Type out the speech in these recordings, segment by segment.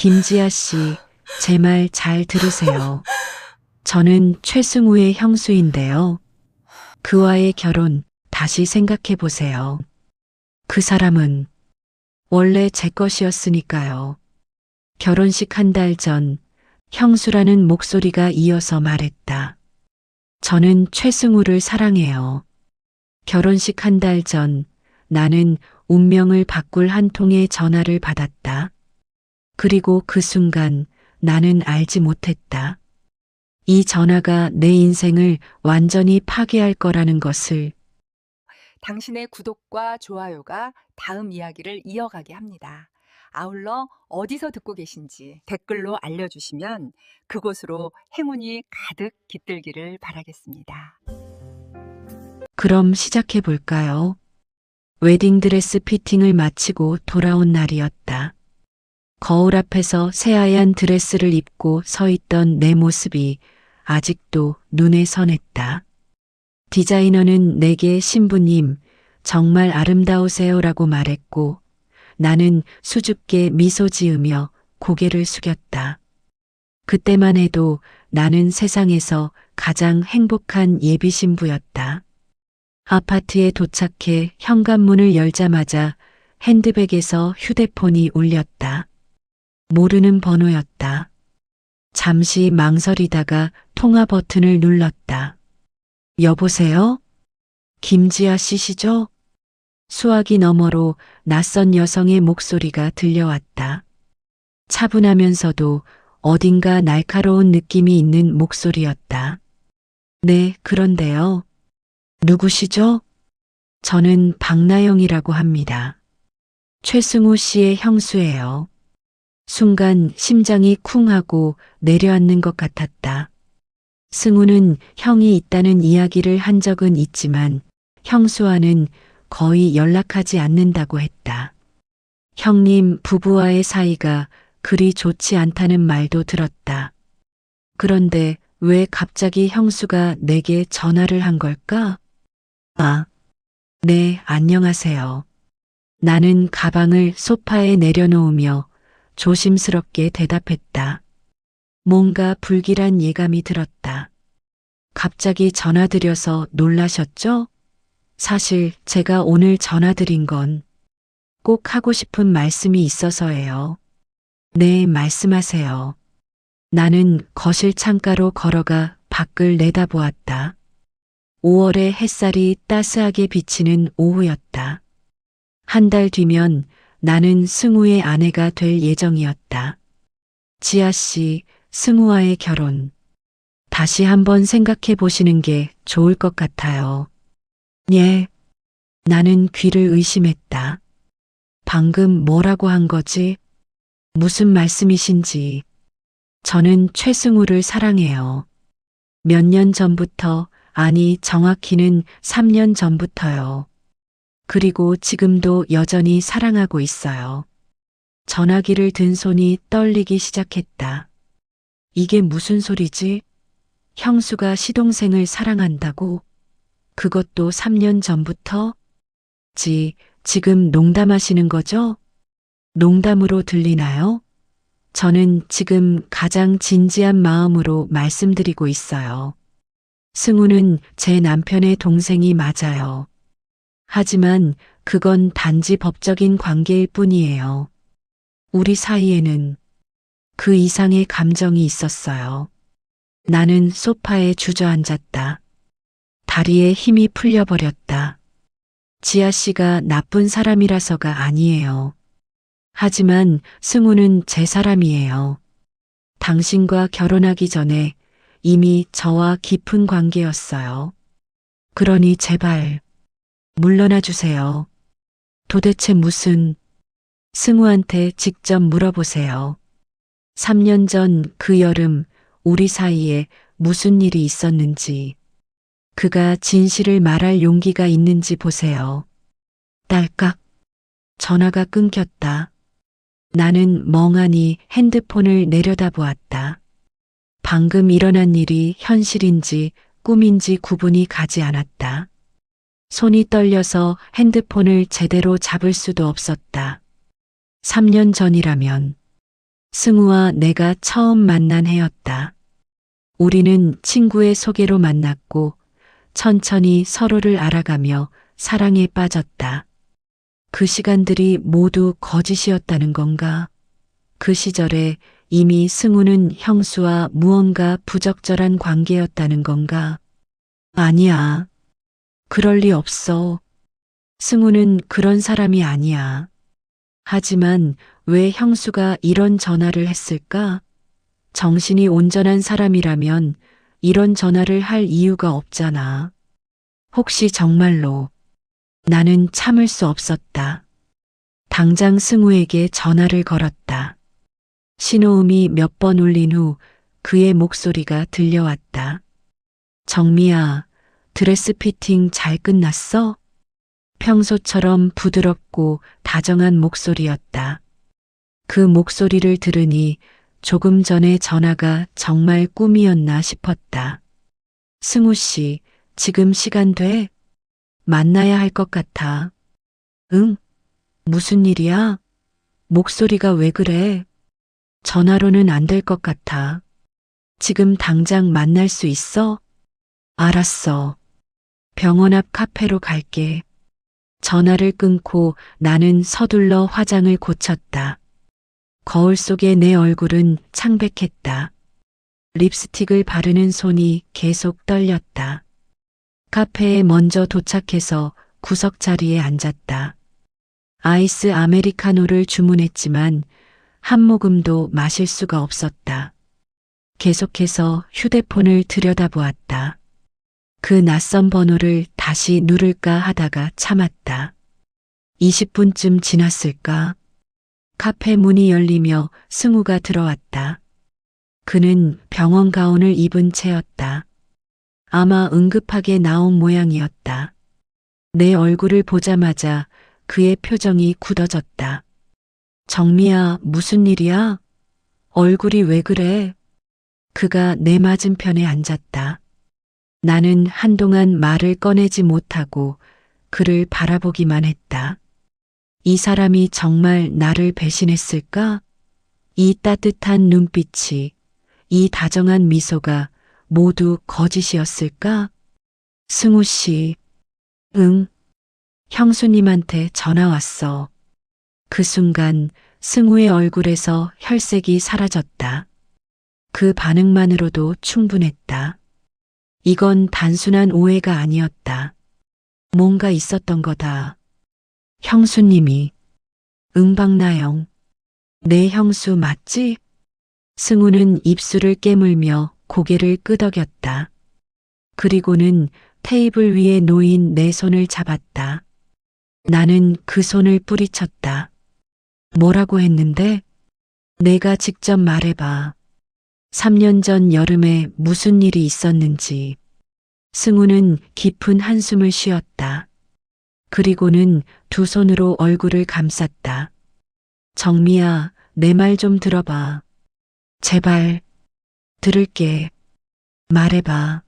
김지아 씨, 제 말 잘 들으세요. 저는 최승우의 형수인데요. 그와의 결혼 다시 생각해 보세요. 그 사람은 원래 제 것이었으니까요. 결혼식 한 달 전 형수라는 목소리가 이어서 말했다. 저는 최승우를 사랑해요. 결혼식 한 달 전 나는 운명을 바꿀 한 통의 전화를 받았다. 그리고 그 순간 나는 알지 못했다. 이 전화가 내 인생을 완전히 파괴할 거라는 것을. 당신의 구독과 좋아요가 다음 이야기를 이어가게 합니다. 아울러 어디서 듣고 계신지 댓글로 알려주시면 그곳으로 행운이 가득 깃들기를 바라겠습니다. 그럼 시작해 볼까요? 웨딩드레스 피팅을 마치고 돌아온 날이었다. 거울 앞에서 새하얀 드레스를 입고 서 있던 내 모습이 아직도 눈에 선했다. 디자이너는 내게 신부님, 정말 아름다우세요라고 말했고 나는 수줍게 미소 지으며 고개를 숙였다. 그때만 해도 나는 세상에서 가장 행복한 예비 신부였다. 아파트에 도착해 현관문을 열자마자 핸드백에서 휴대폰이 울렸다. 모르는 번호였다. 잠시 망설이다가 통화 버튼을 눌렀다. 여보세요? 김지아 씨시죠? 수화기 너머로 낯선 여성의 목소리가 들려왔다. 차분하면서도 어딘가 날카로운 느낌이 있는 목소리였다. 네, 그런데요. 누구시죠? 저는 박나영이라고 합니다. 최승우 씨의 형수예요. 순간 심장이 쿵 하고 내려앉는 것 같았다. 승우는 형이 있다는 이야기를 한 적은 있지만 형수와는 거의 연락하지 않는다고 했다. 형님 부부와의 사이가 그리 좋지 않다는 말도 들었다. 그런데 왜 갑자기 형수가 내게 전화를 한 걸까? 아, 네, 안녕하세요. 나는 가방을 소파에 내려놓으며 조심스럽게 대답했다. 뭔가 불길한 예감이 들었다. 갑자기 전화드려서 놀라셨죠? 사실 제가 오늘 전화드린 건 꼭 하고 싶은 말씀이 있어서예요. 네, 말씀하세요. 나는 거실 창가로 걸어가 밖을 내다보았다. 5월의 햇살이 따스하게 비치는 오후였다. 한 달 뒤면 나는 승우의 아내가 될 예정이었다. 지아 씨, 승우와의 결혼. 다시 한번 생각해 보시는 게 좋을 것 같아요. 예. 나는 귀를 의심했다. 방금 뭐라고 한 거지? 무슨 말씀이신지. 저는 최승우를 사랑해요. 몇 년 전부터, 아니 정확히는 3년 전부터요. 그리고 지금도 여전히 사랑하고 있어요. 전화기를 든 손이 떨리기 시작했다. 이게 무슨 소리지? 형수가 시동생을 사랑한다고? 그것도 3년 전부터? 지금 농담하시는 거죠? 농담으로 들리나요? 저는 지금 가장 진지한 마음으로 말씀드리고 있어요. 승우는 제 남편의 동생이 맞아요. 하지만 그건 단지 법적인 관계일 뿐이에요. 우리 사이에는 그 이상의 감정이 있었어요. 나는 소파에 주저앉았다. 다리에 힘이 풀려버렸다. 지아 씨가 나쁜 사람이라서가 아니에요. 하지만 승우는 제 사람이에요. 당신과 결혼하기 전에 이미 저와 깊은 관계였어요. 그러니 제발 물러나 주세요. 도대체 무슨, 승우한테 직접 물어보세요. 3년 전 그 여름 우리 사이에 무슨 일이 있었는지, 그가 진실을 말할 용기가 있는지 보세요. 딸깍, 전화가 끊겼다. 나는 멍하니 핸드폰을 내려다보았다. 방금 일어난 일이 현실인지 꿈인지 구분이 가지 않았다. 손이 떨려서 핸드폰을 제대로 잡을 수도 없었다. 3년 전이라면 승우와 내가 처음 만난 해였다. 우리는 친구의 소개로 만났고 천천히 서로를 알아가며 사랑에 빠졌다. 그 시간들이 모두 거짓이었다는 건가? 그 시절에 이미 승우는 형수와 무언가 부적절한 관계였다는 건가? 아니야. 그럴 리 없어. 승우는 그런 사람이 아니야. 하지만 왜 형수가 이런 전화를 했을까? 정신이 온전한 사람이라면 이런 전화를 할 이유가 없잖아. 혹시 정말로 나는 참을 수 없었다. 당장 승우에게 전화를 걸었다. 신호음이 몇 번 울린 후 그의 목소리가 들려왔다. 정미야, 드레스 피팅 잘 끝났어? 평소처럼 부드럽고 다정한 목소리였다. 그 목소리를 들으니 조금 전에 전화가 정말 꿈이었나 싶었다. 승우 씨, 지금 시간 돼? 만나야 할 것 같아. 응? 무슨 일이야? 목소리가 왜 그래? 전화로는 안 될 것 같아. 지금 당장 만날 수 있어? 알았어. 병원 앞 카페로 갈게. 전화를 끊고 나는 서둘러 화장을 고쳤다. 거울 속의 내 얼굴은 창백했다. 립스틱을 바르는 손이 계속 떨렸다. 카페에 먼저 도착해서 구석 자리에 앉았다. 아이스 아메리카노를 주문했지만 한 모금도 마실 수가 없었다. 계속해서 휴대폰을 들여다보았다. 그 낯선 번호를 다시 누를까 하다가 참았다. 20분쯤 지났을까? 카페 문이 열리며 승우가 들어왔다. 그는 병원 가운을 입은 채였다. 아마 응급하게 나온 모양이었다. 내 얼굴을 보자마자 그의 표정이 굳어졌다. 정미야, 무슨 일이야? 얼굴이 왜 그래? 그가 내 맞은편에 앉았다. 나는 한동안 말을 꺼내지 못하고 그를 바라보기만 했다. 이 사람이 정말 나를 배신했을까? 이 따뜻한 눈빛이, 이 다정한 미소가 모두 거짓이었을까? 승우 씨, 응, 형수님한테 전화 왔어. 그 순간 승우의 얼굴에서 혈색이 사라졌다. 그 반응만으로도 충분했다. 이건 단순한 오해가 아니었다. 뭔가 있었던 거다. 형수님이. 박나영. 내 형수 맞지? 승우는 입술을 깨물며 고개를 끄덕였다. 그리고는 테이블 위에 놓인 내 손을 잡았다. 나는 그 손을 뿌리쳤다. 뭐라고 했는데? 내가 직접 말해봐. 3년 전 여름에 무슨 일이 있었는지. 승우는 깊은 한숨을 쉬었다. 그리고는 두 손으로 얼굴을 감쌌다. 정미야, 내 말 좀 들어봐. 제발, 들을게. 말해봐.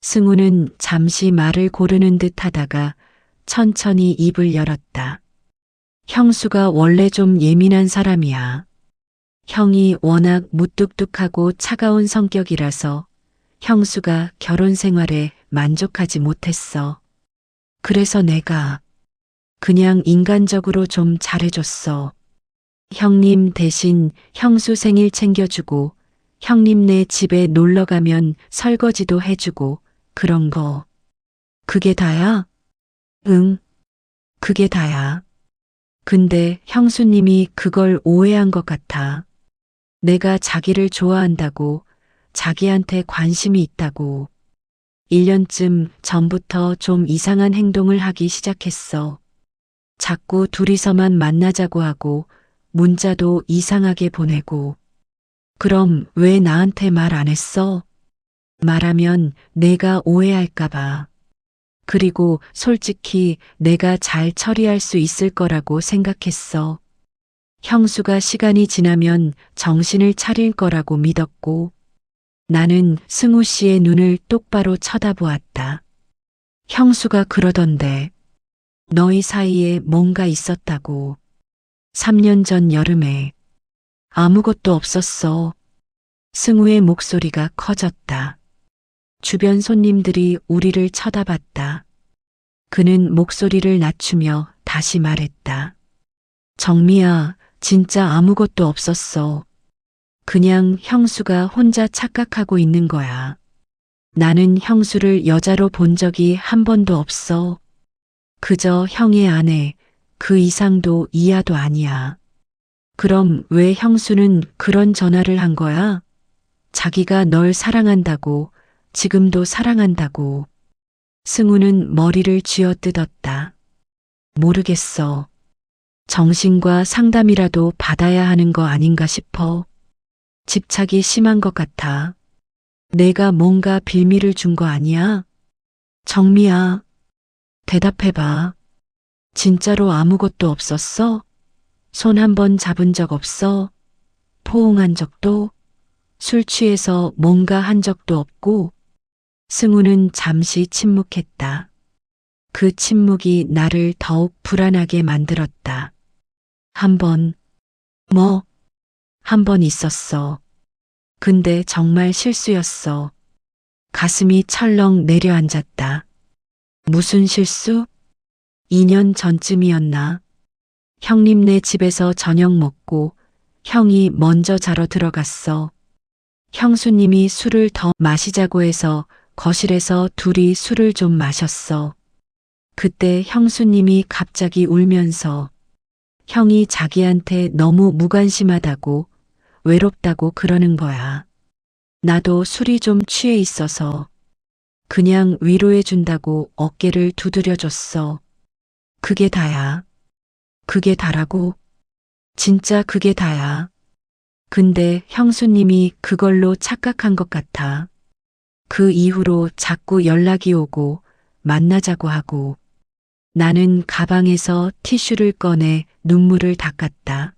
승우는 잠시 말을 고르는 듯 하다가 천천히 입을 열었다. 형수가 원래 좀 예민한 사람이야. 형이 워낙 무뚝뚝하고 차가운 성격이라서 형수가 결혼 생활에 만족하지 못했어. 그래서 내가 그냥 인간적으로 좀 잘해줬어. 형님 대신 형수 생일 챙겨주고 형님네 집에 놀러 가면 설거지도 해주고 그런 거. 그게 다야? 응, 그게 다야. 근데 형수님이 그걸 오해한 것 같아. 내가 자기를 좋아한다고, 자기한테 관심이 있다고. 1년쯤 전부터 좀 이상한 행동을 하기 시작했어. 자꾸 둘이서만 만나자고 하고, 문자도 이상하게 보내고. 그럼 왜 나한테 말 안 했어? 말하면 내가 오해할까봐. 그리고 솔직히 내가 잘 처리할 수 있을 거라고 생각했어. 형수가 시간이 지나면 정신을 차릴 거라고 믿었고, 나는 승우 씨의 눈을 똑바로 쳐다보았다. 형수가 그러던데, 너희 사이에 뭔가 있었다고. 3년 전 여름에. 아무것도 없었어. 승우의 목소리가 커졌다. 주변 손님들이 우리를 쳐다봤다. 그는 목소리를 낮추며 다시 말했다. 정미야, 진짜 아무것도 없었어. 그냥 형수가 혼자 착각하고 있는 거야. 나는 형수를 여자로 본 적이 한 번도 없어. 그저 형의 아내, 그 이상도 이하도 아니야. 그럼 왜 형수는 그런 전화를 한 거야? 자기가 널 사랑한다고, 지금도 사랑한다고. 승우는 머리를 쥐어뜯었다. 모르겠어. 정신과 상담이라도 받아야 하는 거 아닌가 싶어. 집착이 심한 것 같아. 내가 뭔가 빌미를 준 거 아니야? 정미야, 대답해봐. 진짜로 아무것도 없었어? 손 한 번 잡은 적 없어? 포옹한 적도? 술 취해서 뭔가 한 적도 없고? 승우는 잠시 침묵했다. 그 침묵이 나를 더욱 불안하게 만들었다. 한 번, 한 번 있었어. 근데 정말 실수였어. 가슴이 철렁 내려앉았다. 무슨 실수? 2년 전쯤이었나? 형님네 집에서 저녁 먹고 형이 먼저 자러 들어갔어. 형수님이 술을 더 마시자고 해서 거실에서 둘이 술을 좀 마셨어. 그때 형수님이 갑자기 울면서 형이 자기한테 너무 무관심하다고 외롭다고 그러는 거야. 나도 술이 좀 취해 있어서 그냥 위로해 준다고 어깨를 두드려줬어. 그게 다야. 그게 다라고? 진짜 그게 다야. 근데 형수님이 그걸로 착각한 것 같아. 그 이후로 자꾸 연락이 오고 만나자고 하고 나는 가방에서 티슈를 꺼내 눈물을 닦았다.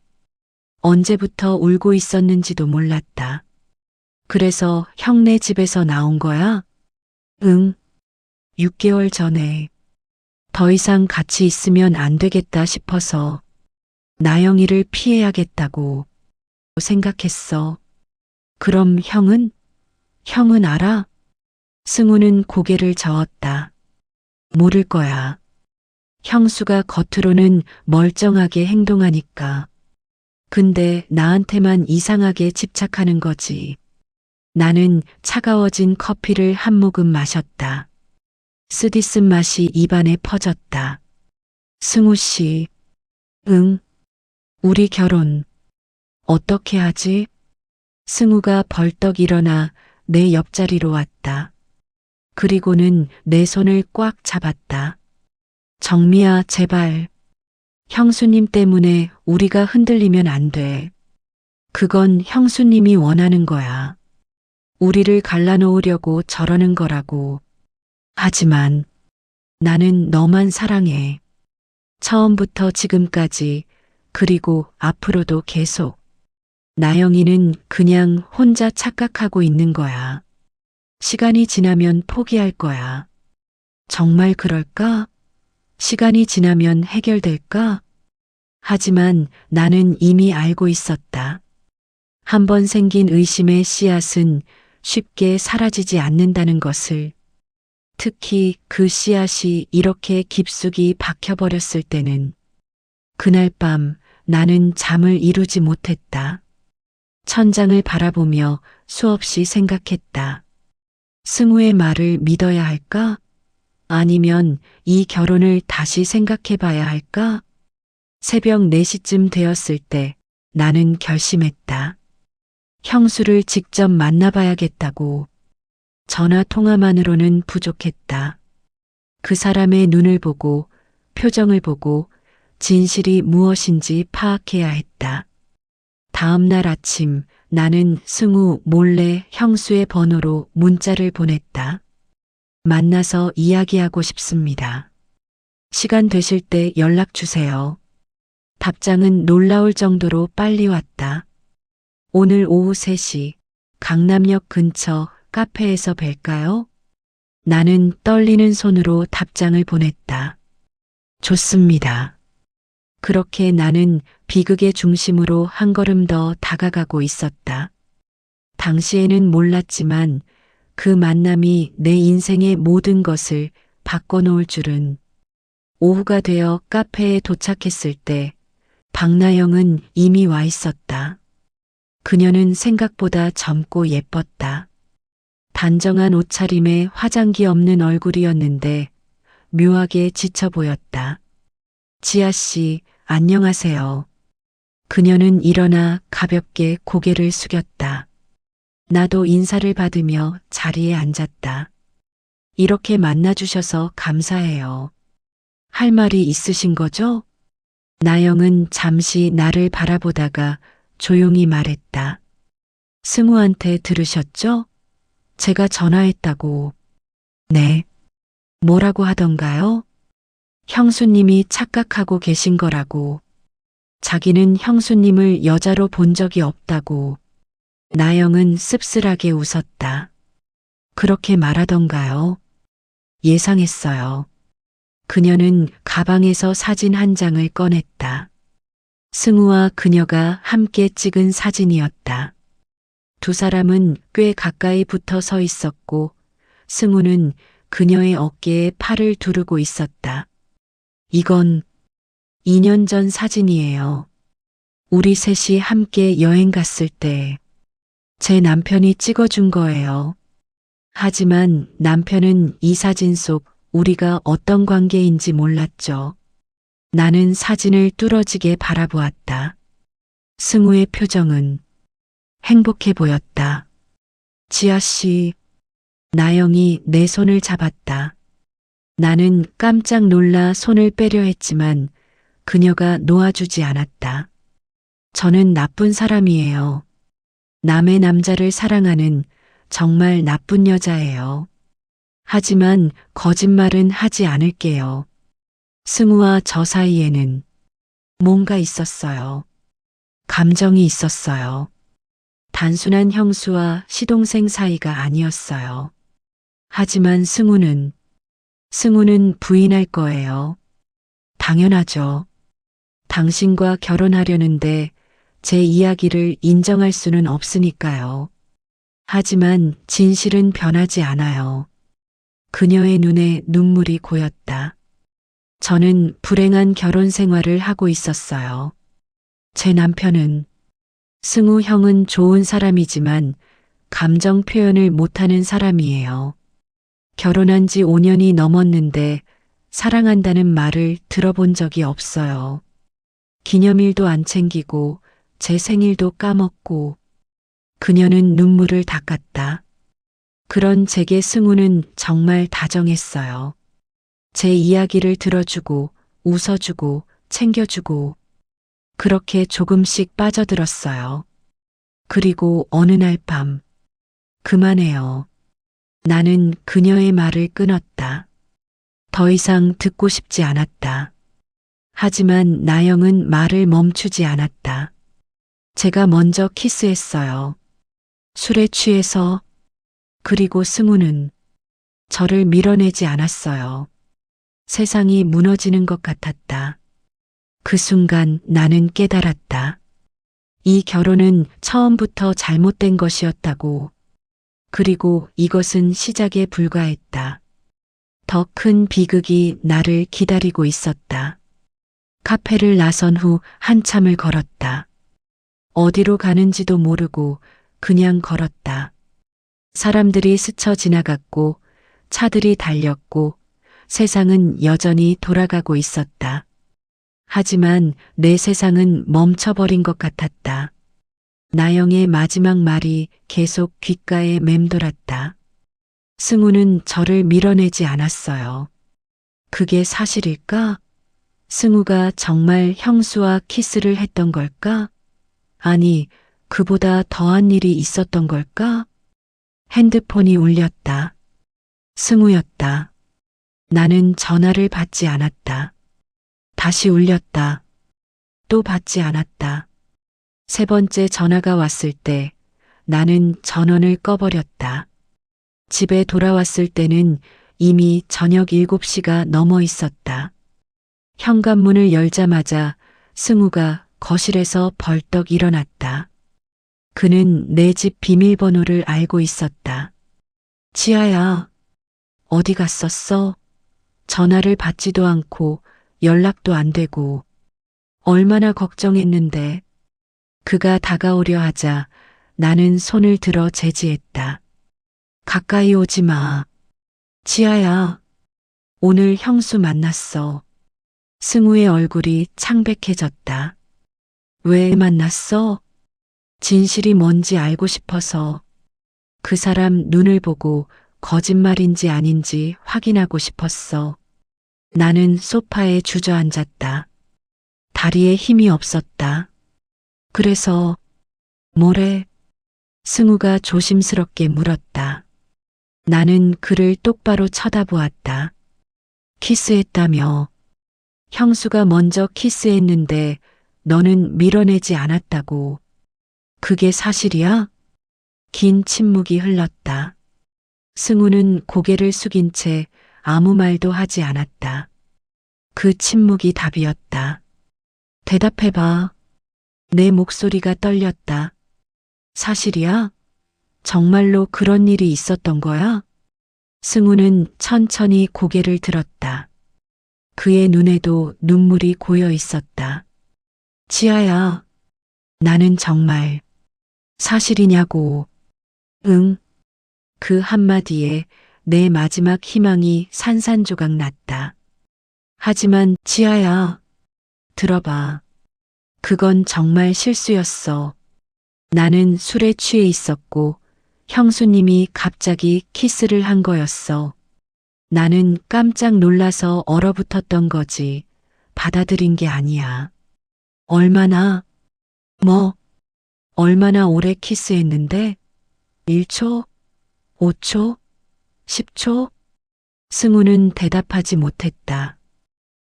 언제부터 울고 있었는지도 몰랐다. 그래서 형네 집에서 나온 거야? 응, 6개월 전에. 더 이상 같이 있으면 안 되겠다 싶어서 나영이를 피해야겠다고 생각했어. 그럼 형은? 형은 알아? 승우는 고개를 저었다. 모를 거야. 형수가 겉으로는 멀쩡하게 행동하니까. 근데 나한테만 이상하게 집착하는 거지. 나는 차가워진 커피를 한 모금 마셨다. 쓰디쓴 맛이 입안에 퍼졌다. 승우 씨, 응, 우리 결혼 어떻게 하지? 승우가 벌떡 일어나 내 옆자리로 왔다. 그리고는 내 손을 꽉 잡았다. 정미야, 제발. 형수님 때문에 우리가 흔들리면 안 돼. 그건 형수님이 원하는 거야. 우리를 갈라놓으려고 저러는 거라고. 하지만 나는 너만 사랑해. 처음부터 지금까지, 그리고 앞으로도 계속. 나영이는 그냥 혼자 착각하고 있는 거야. 시간이 지나면 포기할 거야. 정말 그럴까? 시간이 지나면 해결될까? 하지만 나는 이미 알고 있었다. 한번 생긴 의심의 씨앗은 쉽게 사라지지 않는다는 것을. 특히 그 씨앗이 이렇게 깊숙이 박혀버렸을 때는. 그날 밤 나는 잠을 이루지 못했다. 천장을 바라보며 수없이 생각했다. 승우의 말을 믿어야 할까? 아니면 이 결혼을 다시 생각해 봐야 할까? 새벽 4시쯤 되었을 때 나는 결심했다. 형수를 직접 만나봐야겠다고. 전화 통화만으로는 부족했다. 그 사람의 눈을 보고, 표정을 보고, 진실이 무엇인지 파악해야 했다. 다음 날 아침 나는 승우 몰래 형수의 번호로 문자를 보냈다. 만나서 이야기하고 싶습니다. 시간 되실 때 연락 주세요. 답장은 놀라울 정도로 빨리 왔다. 오늘 오후 3시 강남역 근처 카페에서 뵐까요? 나는 떨리는 손으로 답장을 보냈다. 좋습니다. 그렇게 나는 비극의 중심으로 한 걸음 더 다가가고 있었다. 당시에는 몰랐지만 그 만남이 내 인생의 모든 것을 바꿔놓을 줄은. 오후가 되어 카페에 도착했을 때 박나영은 이미 와 있었다. 그녀는 생각보다 젊고 예뻤다. 단정한 옷차림에 화장기 없는 얼굴이었는데 묘하게 지쳐 보였다. 지아 씨, 안녕하세요. 그녀는 일어나 가볍게 고개를 숙였다. 나도 인사를 받으며 자리에 앉았다. 이렇게 만나주셔서 감사해요. 할 말이 있으신 거죠? 나영은 잠시 나를 바라보다가 조용히 말했다. 승우한테 들으셨죠? 제가 전화했다고. 네. 뭐라고 하던가요? 형수님이 착각하고 계신 거라고. 자기는 형수님을 여자로 본 적이 없다고. 나영은 씁쓸하게 웃었다. 그렇게 말하던가요? 예상했어요. 그녀는 가방에서 사진 한 장을 꺼냈다. 승우와 그녀가 함께 찍은 사진이었다. 두 사람은 꽤 가까이 붙어 서 있었고 승우는 그녀의 어깨에 팔을 두르고 있었다. 이건 2년 전 사진이에요. 우리 셋이 함께 여행 갔을 때 제 남편이 찍어준 거예요. 하지만 남편은 이 사진 속 우리가 어떤 관계인지 몰랐죠. 나는 사진을 뚫어지게 바라보았다. 승우의 표정은 행복해 보였다. 지아 씨, 나영이 내 손을 잡았다. 나는 깜짝 놀라 손을 빼려 했지만 그녀가 놓아주지 않았다. 저는 나쁜 사람이에요. 남의 남자를 사랑하는 정말 나쁜 여자예요. 하지만 거짓말은 하지 않을게요. 승우와 저 사이에는 뭔가 있었어요. 감정이 있었어요. 단순한 형수와 시동생 사이가 아니었어요. 하지만 승우는 부인할 거예요. 당연하죠. 당신과 결혼하려는데 제 이야기를 인정할 수는 없으니까요. 하지만 진실은 변하지 않아요. 그녀의 눈에 눈물이 고였다. 저는 불행한 결혼 생활을 하고 있었어요. 제 남편은 승우 형은 좋은 사람이지만 감정 표현을 못하는 사람이에요. 결혼한 지 5년이 넘었는데 사랑한다는 말을 들어본 적이 없어요. 기념일도 안 챙기고 제 생일도 까먹고. 그녀는 눈물을 닦았다. 그런 제게 승우는 정말 다정했어요. 제 이야기를 들어주고 웃어주고 챙겨주고 그렇게 조금씩 빠져들었어요. 그리고 어느 날 밤 그만해요. 나는 그녀의 말을 끊었다. 더 이상 듣고 싶지 않았다. 하지만 나영은 말을 멈추지 않았다. 제가 먼저 키스했어요. 술에 취해서. 그리고 승우는 저를 밀어내지 않았어요. 세상이 무너지는 것 같았다. 그 순간 나는 깨달았다. 이 결혼은 처음부터 잘못된 것이었다고. 그리고 이것은 시작에 불과했다. 더 큰 비극이 나를 기다리고 있었다. 카페를 나선 후 한참을 걸었다. 어디로 가는지도 모르고 그냥 걸었다. 사람들이 스쳐 지나갔고 차들이 달렸고 세상은 여전히 돌아가고 있었다. 하지만 내 세상은 멈춰버린 것 같았다. 나영의 마지막 말이 계속 귓가에 맴돌았다. 승우는 저를 밀어내지 않았어요. 그게 사실일까? 승우가 정말 형수와 키스를 했던 걸까? 아니, 그보다 더한 일이 있었던 걸까? 핸드폰이 울렸다. 승우였다. 나는 전화를 받지 않았다. 다시 울렸다. 또 받지 않았다. 세 번째 전화가 왔을 때 나는 전원을 꺼버렸다. 집에 돌아왔을 때는 이미 저녁 7시가 넘어 있었다. 현관문을 열자마자 승우가 거실에서 벌떡 일어났다. 그는 내 집 비밀번호를 알고 있었다. 지아야, 어디 갔었어? 전화를 받지도 않고 연락도 안 되고 얼마나 걱정했는데. 그가 다가오려 하자 나는 손을 들어 제지했다. 가까이 오지 마. 지아야, 오늘 형수 만났어. 승우의 얼굴이 창백해졌다. 왜 만났어? 진실이 뭔지 알고 싶어서. 그 사람 눈을 보고 거짓말인지 아닌지 확인하고 싶었어. 나는 소파에 주저앉았다. 다리에 힘이 없었다. 그래서 뭐래? 승우가 조심스럽게 물었다. 나는 그를 똑바로 쳐다보았다. 키스했다며. 형수가 먼저 키스했는데 너는 밀어내지 않았다고. 그게 사실이야? 긴 침묵이 흘렀다. 승우는 고개를 숙인 채 아무 말도 하지 않았다. 그 침묵이 답이었다. 대답해봐. 내 목소리가 떨렸다. 사실이야? 정말로 그런 일이 있었던 거야? 승우는 천천히 고개를 들었다. 그의 눈에도 눈물이 고여 있었다. 지아야, 나는 정말 사실이냐고. 응. 그 한마디에 내 마지막 희망이 산산조각 났다. 하지만 지아야, 들어봐. 그건 정말 실수였어. 나는 술에 취해 있었고 형수님이 갑자기 키스를 한 거였어. 나는 깜짝 놀라서 얼어붙었던 거지. 받아들인 게 아니야. 얼마나, 얼마나 오래 키스했는데? 1초? 5초? 10초? 승우는 대답하지 못했다.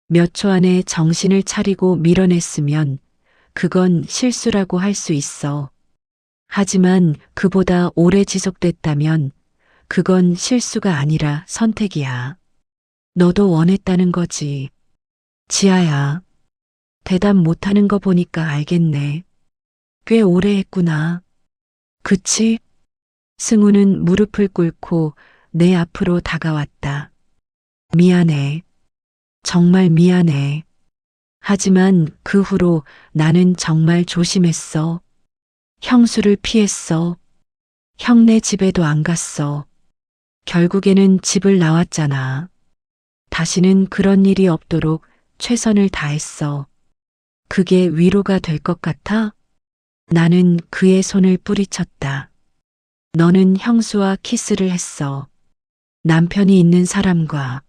몇 초 안에 정신을 차리고 밀어냈으면 그건 실수라고 할 수 있어. 하지만 그보다 오래 지속됐다면 그건 실수가 아니라 선택이야. 너도 원했다는 거지. 지아야, 대답 못하는 거 보니까 알겠네. 꽤 오래 했구나. 그치? 승우는 무릎을 꿇고 내 앞으로 다가왔다. 미안해. 정말 미안해. 하지만 그 후로 나는 정말 조심했어. 형수를 피했어. 형네 집에도 안 갔어. 결국에는 집을 나왔잖아. 다시는 그런 일이 없도록 최선을 다했어. 그게 위로가 될 것 같아? 나는 그의 손을 뿌리쳤다. 너는 형수와 키스를 했어. 남편이 있는 사람과.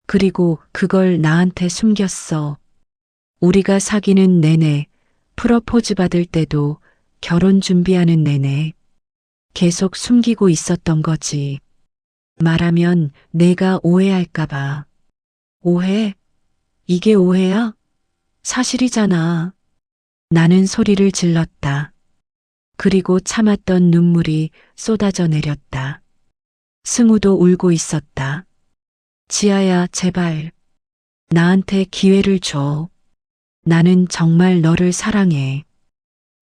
그리고 그걸 나한테 숨겼어. 우리가 사귀는 내내, 프러포즈 받을 때도, 결혼 준비하는 내내 계속 숨기고 있었던 거지. 말하면 내가 오해할까봐. 오해? 이게 오해야? 사실이잖아. 나는 소리를 질렀다. 그리고 참았던 눈물이 쏟아져 내렸다. 승우도 울고 있었다. 지아야, 제발. 나한테 기회를 줘. 나는 정말 너를 사랑해.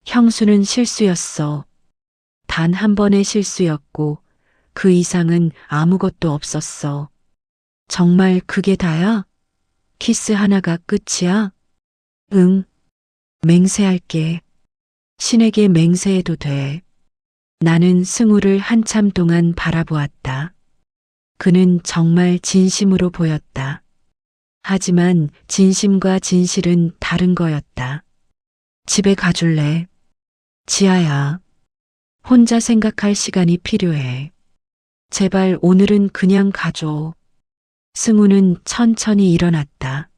형수는 실수였어. 단 한 번의 실수였고 그 이상은 아무것도 없었어. 정말 그게 다야? 키스 하나가 끝이야? 응. 맹세할게. 신에게 맹세해도 돼. 나는 승우를 한참 동안 바라보았다. 그는 정말 진심으로 보였다. 하지만 진심과 진실은 다른 거였다. 집에 가줄래? 지아야, 혼자 생각할 시간이 필요해. 제발 오늘은 그냥 가줘. 승우는 천천히 일어났다.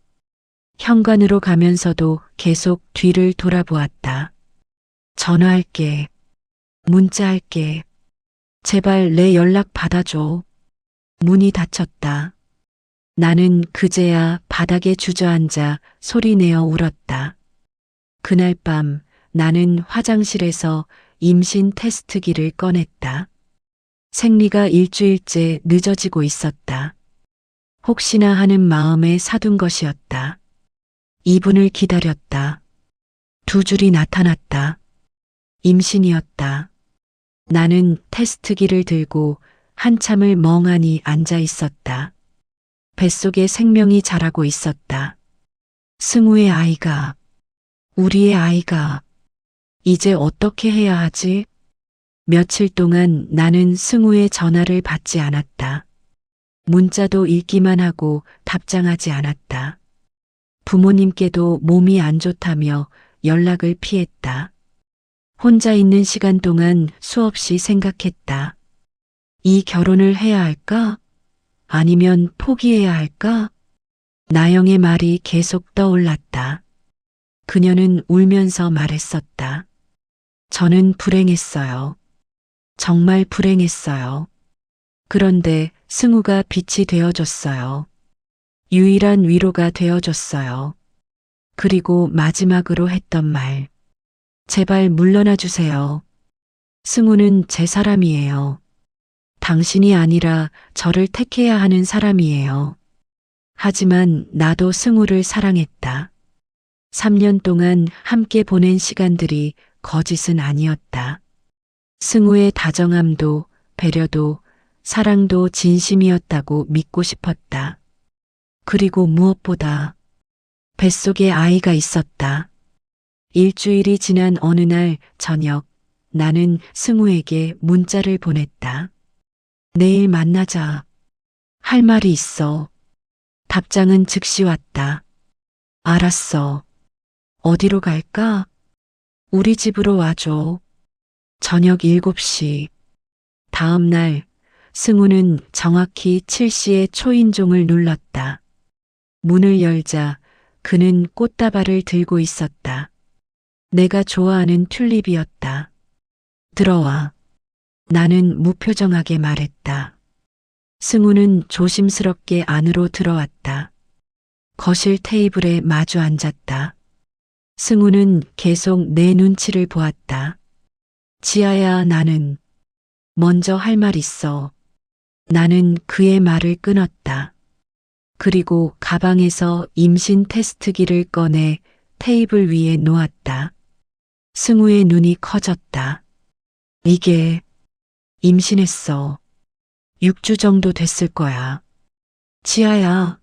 현관으로 가면서도 계속 뒤를 돌아보았다. 전화할게. 문자할게. 제발 내 연락 받아줘. 문이 닫혔다. 나는 그제야 바닥에 주저앉아 소리내어 울었다. 그날 밤 나는 화장실에서 임신 테스트기를 꺼냈다. 생리가 일주일째 늦어지고 있었다. 혹시나 하는 마음에 사둔 것이었다. 2분을 기다렸다. 두 줄이 나타났다. 임신이었다. 나는 테스트기를 들고 한참을 멍하니 앉아 있었다. 뱃속에 생명이 자라고 있었다. 승우의 아이가, 우리의 아이가, 이제 어떻게 해야 하지? 며칠 동안 나는 승우의 전화를 받지 않았다. 문자도 읽기만 하고 답장하지 않았다. 부모님께도 몸이 안 좋다며 연락을 피했다. 혼자 있는 시간 동안 수없이 생각했다. 이 결혼을 해야 할까? 아니면 포기해야 할까? 나영의 말이 계속 떠올랐다. 그녀는 울면서 말했었다. 저는 불행했어요. 정말 불행했어요. 그런데 승우가 빛이 되어줬어요. 유일한 위로가 되어줬어요. 그리고 마지막으로 했던 말. 제발 물러나 주세요. 승우는 제 사람이에요. 당신이 아니라 저를 택해야 하는 사람이에요. 하지만 나도 승우를 사랑했다. 3년 동안 함께 보낸 시간들이 거짓은 아니었다. 승우의 다정함도 배려도 사랑도 진심이었다고 믿고 싶었다. 그리고 무엇보다 뱃속에 아이가 있었다. 일주일이 지난 어느 날 저녁 나는 승우에게 문자를 보냈다. 내일 만나자. 할 말이 있어. 답장은 즉시 왔다. 알았어. 어디로 갈까? 우리 집으로 와줘. 저녁 7시. 다음 날 승우는 정확히 7시에 초인종을 눌렀다. 문을 열자 그는 꽃다발을 들고 있었다. 내가 좋아하는 튤립이었다. 들어와. 나는 무표정하게 말했다. 승우는 조심스럽게 안으로 들어왔다. 거실 테이블에 마주 앉았다. 승우는 계속 내 눈치를 보았다. 지아야, 나는 먼저 할 말 있어. 나는 그의 말을 끊었다. 그리고 가방에서 임신 테스트기를 꺼내 테이블 위에 놓았다. 승우의 눈이 커졌다. 이게 임신했어. 6주 정도 됐을 거야. 지아야.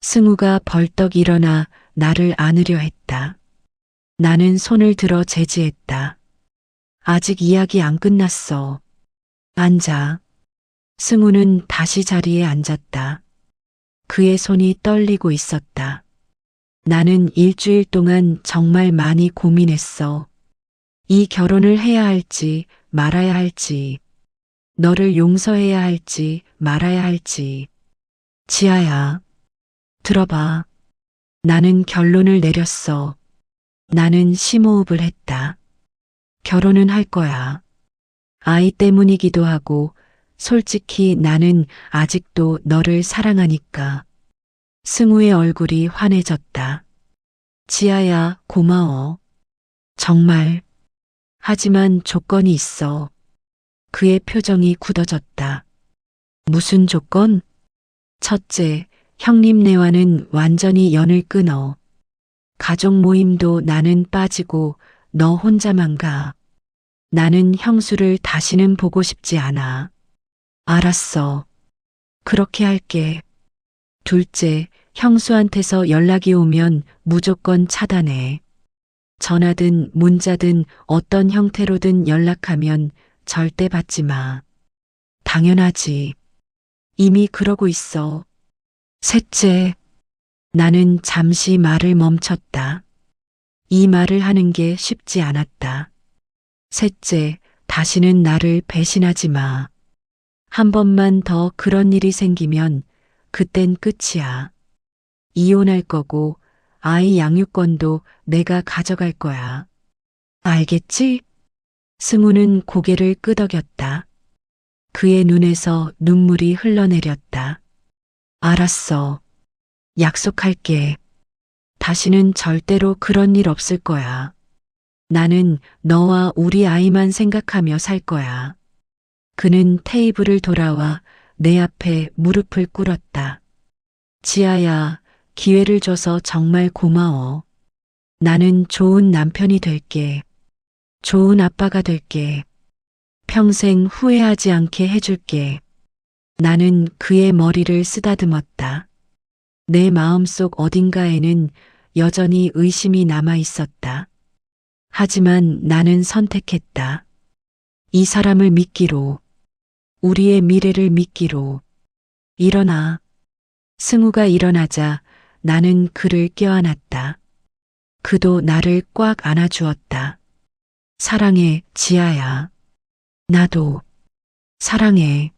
승우가 벌떡 일어나 나를 안으려 했다. 나는 손을 들어 제지했다. 아직 이야기 안 끝났어. 앉아. 승우는 다시 자리에 앉았다. 그의 손이 떨리고 있었다. 나는 일주일 동안 정말 많이 고민했어. 이 결혼을 해야 할지 말아야 할지, 너를 용서해야 할지 말아야 할지. 지아야, 들어봐. 나는 결론을 내렸어. 나는 심호흡을 했다. 결혼은 할 거야. 아이 때문이기도 하고, 솔직히 나는 아직도 너를 사랑하니까. 승우의 얼굴이 환해졌다. 지아야, 고마워. 정말. 하지만 조건이 있어. 그의 표정이 굳어졌다. 무슨 조건? 첫째, 형님네와는 완전히 연을 끊어. 가족 모임도 나는 빠지고 너 혼자만 가. 나는 형수를 다시는 보고 싶지 않아. 알았어. 그렇게 할게. 둘째, 형수한테서 연락이 오면 무조건 차단해. 전화든 문자든 어떤 형태로든 연락하면 절대 받지 마. 당연하지. 이미 그러고 있어. 셋째, 나는 잠시 말을 멈췄다. 이 말을 하는 게 쉽지 않았다. 셋째, 다시는 나를 배신하지 마. 한 번만 더 그런 일이 생기면 그땐 끝이야. 이혼할 거고 아이 양육권도 내가 가져갈 거야. 알겠지? 승우는 고개를 끄덕였다. 그의 눈에서 눈물이 흘러내렸다. 알았어. 약속할게. 다시는 절대로 그런 일 없을 거야. 나는 너와 우리 아이만 생각하며 살 거야. 그는 테이블을 돌아와 내 앞에 무릎을 꿇었다. 지아야, 기회를 줘서 정말 고마워. 나는 좋은 남편이 될게. 좋은 아빠가 될게. 평생 후회하지 않게 해줄게. 나는 그의 머리를 쓰다듬었다. 내 마음속 어딘가에는 여전히 의심이 남아 있었다. 하지만 나는 선택했다. 이 사람을 믿기로, 우리의 미래를 믿기로. 일어나. 승우가 일어나자 나는 그를 껴안았다. 그도 나를 꽉 안아주었다. 사랑해, 지아야. 나도 사랑해.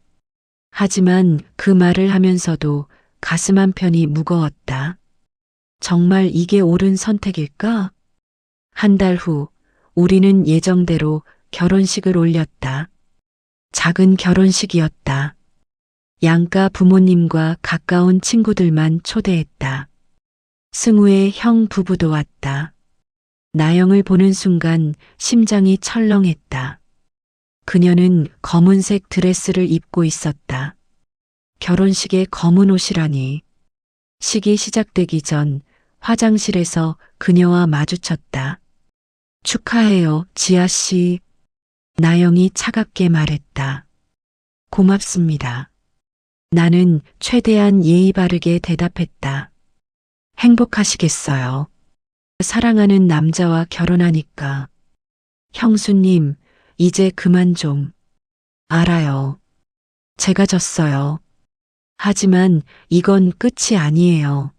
하지만 그 말을 하면서도 가슴 한편이 무거웠다. 정말 이게 옳은 선택일까? 한 달 후, 우리는 예정대로 결혼식을 올렸다. 작은 결혼식이었다. 양가 부모님과 가까운 친구들만 초대했다. 승우의 형 부부도 왔다. 나영을 보는 순간 심장이 철렁했다. 그녀는 검은색 드레스를 입고 있었다. 결혼식에 검은 옷이라니. 식이 시작되기 전 화장실에서 그녀와 마주쳤다. 축하해요, 지아 씨. 나영이 차갑게 말했다. 고맙습니다. 나는 최대한 예의 바르게 대답했다. 행복하시겠어요. 사랑하는 남자와 결혼하니까. 형수님, 이제 그만 좀. 알아요. 제가 졌어요. 하지만 이건 끝이 아니에요.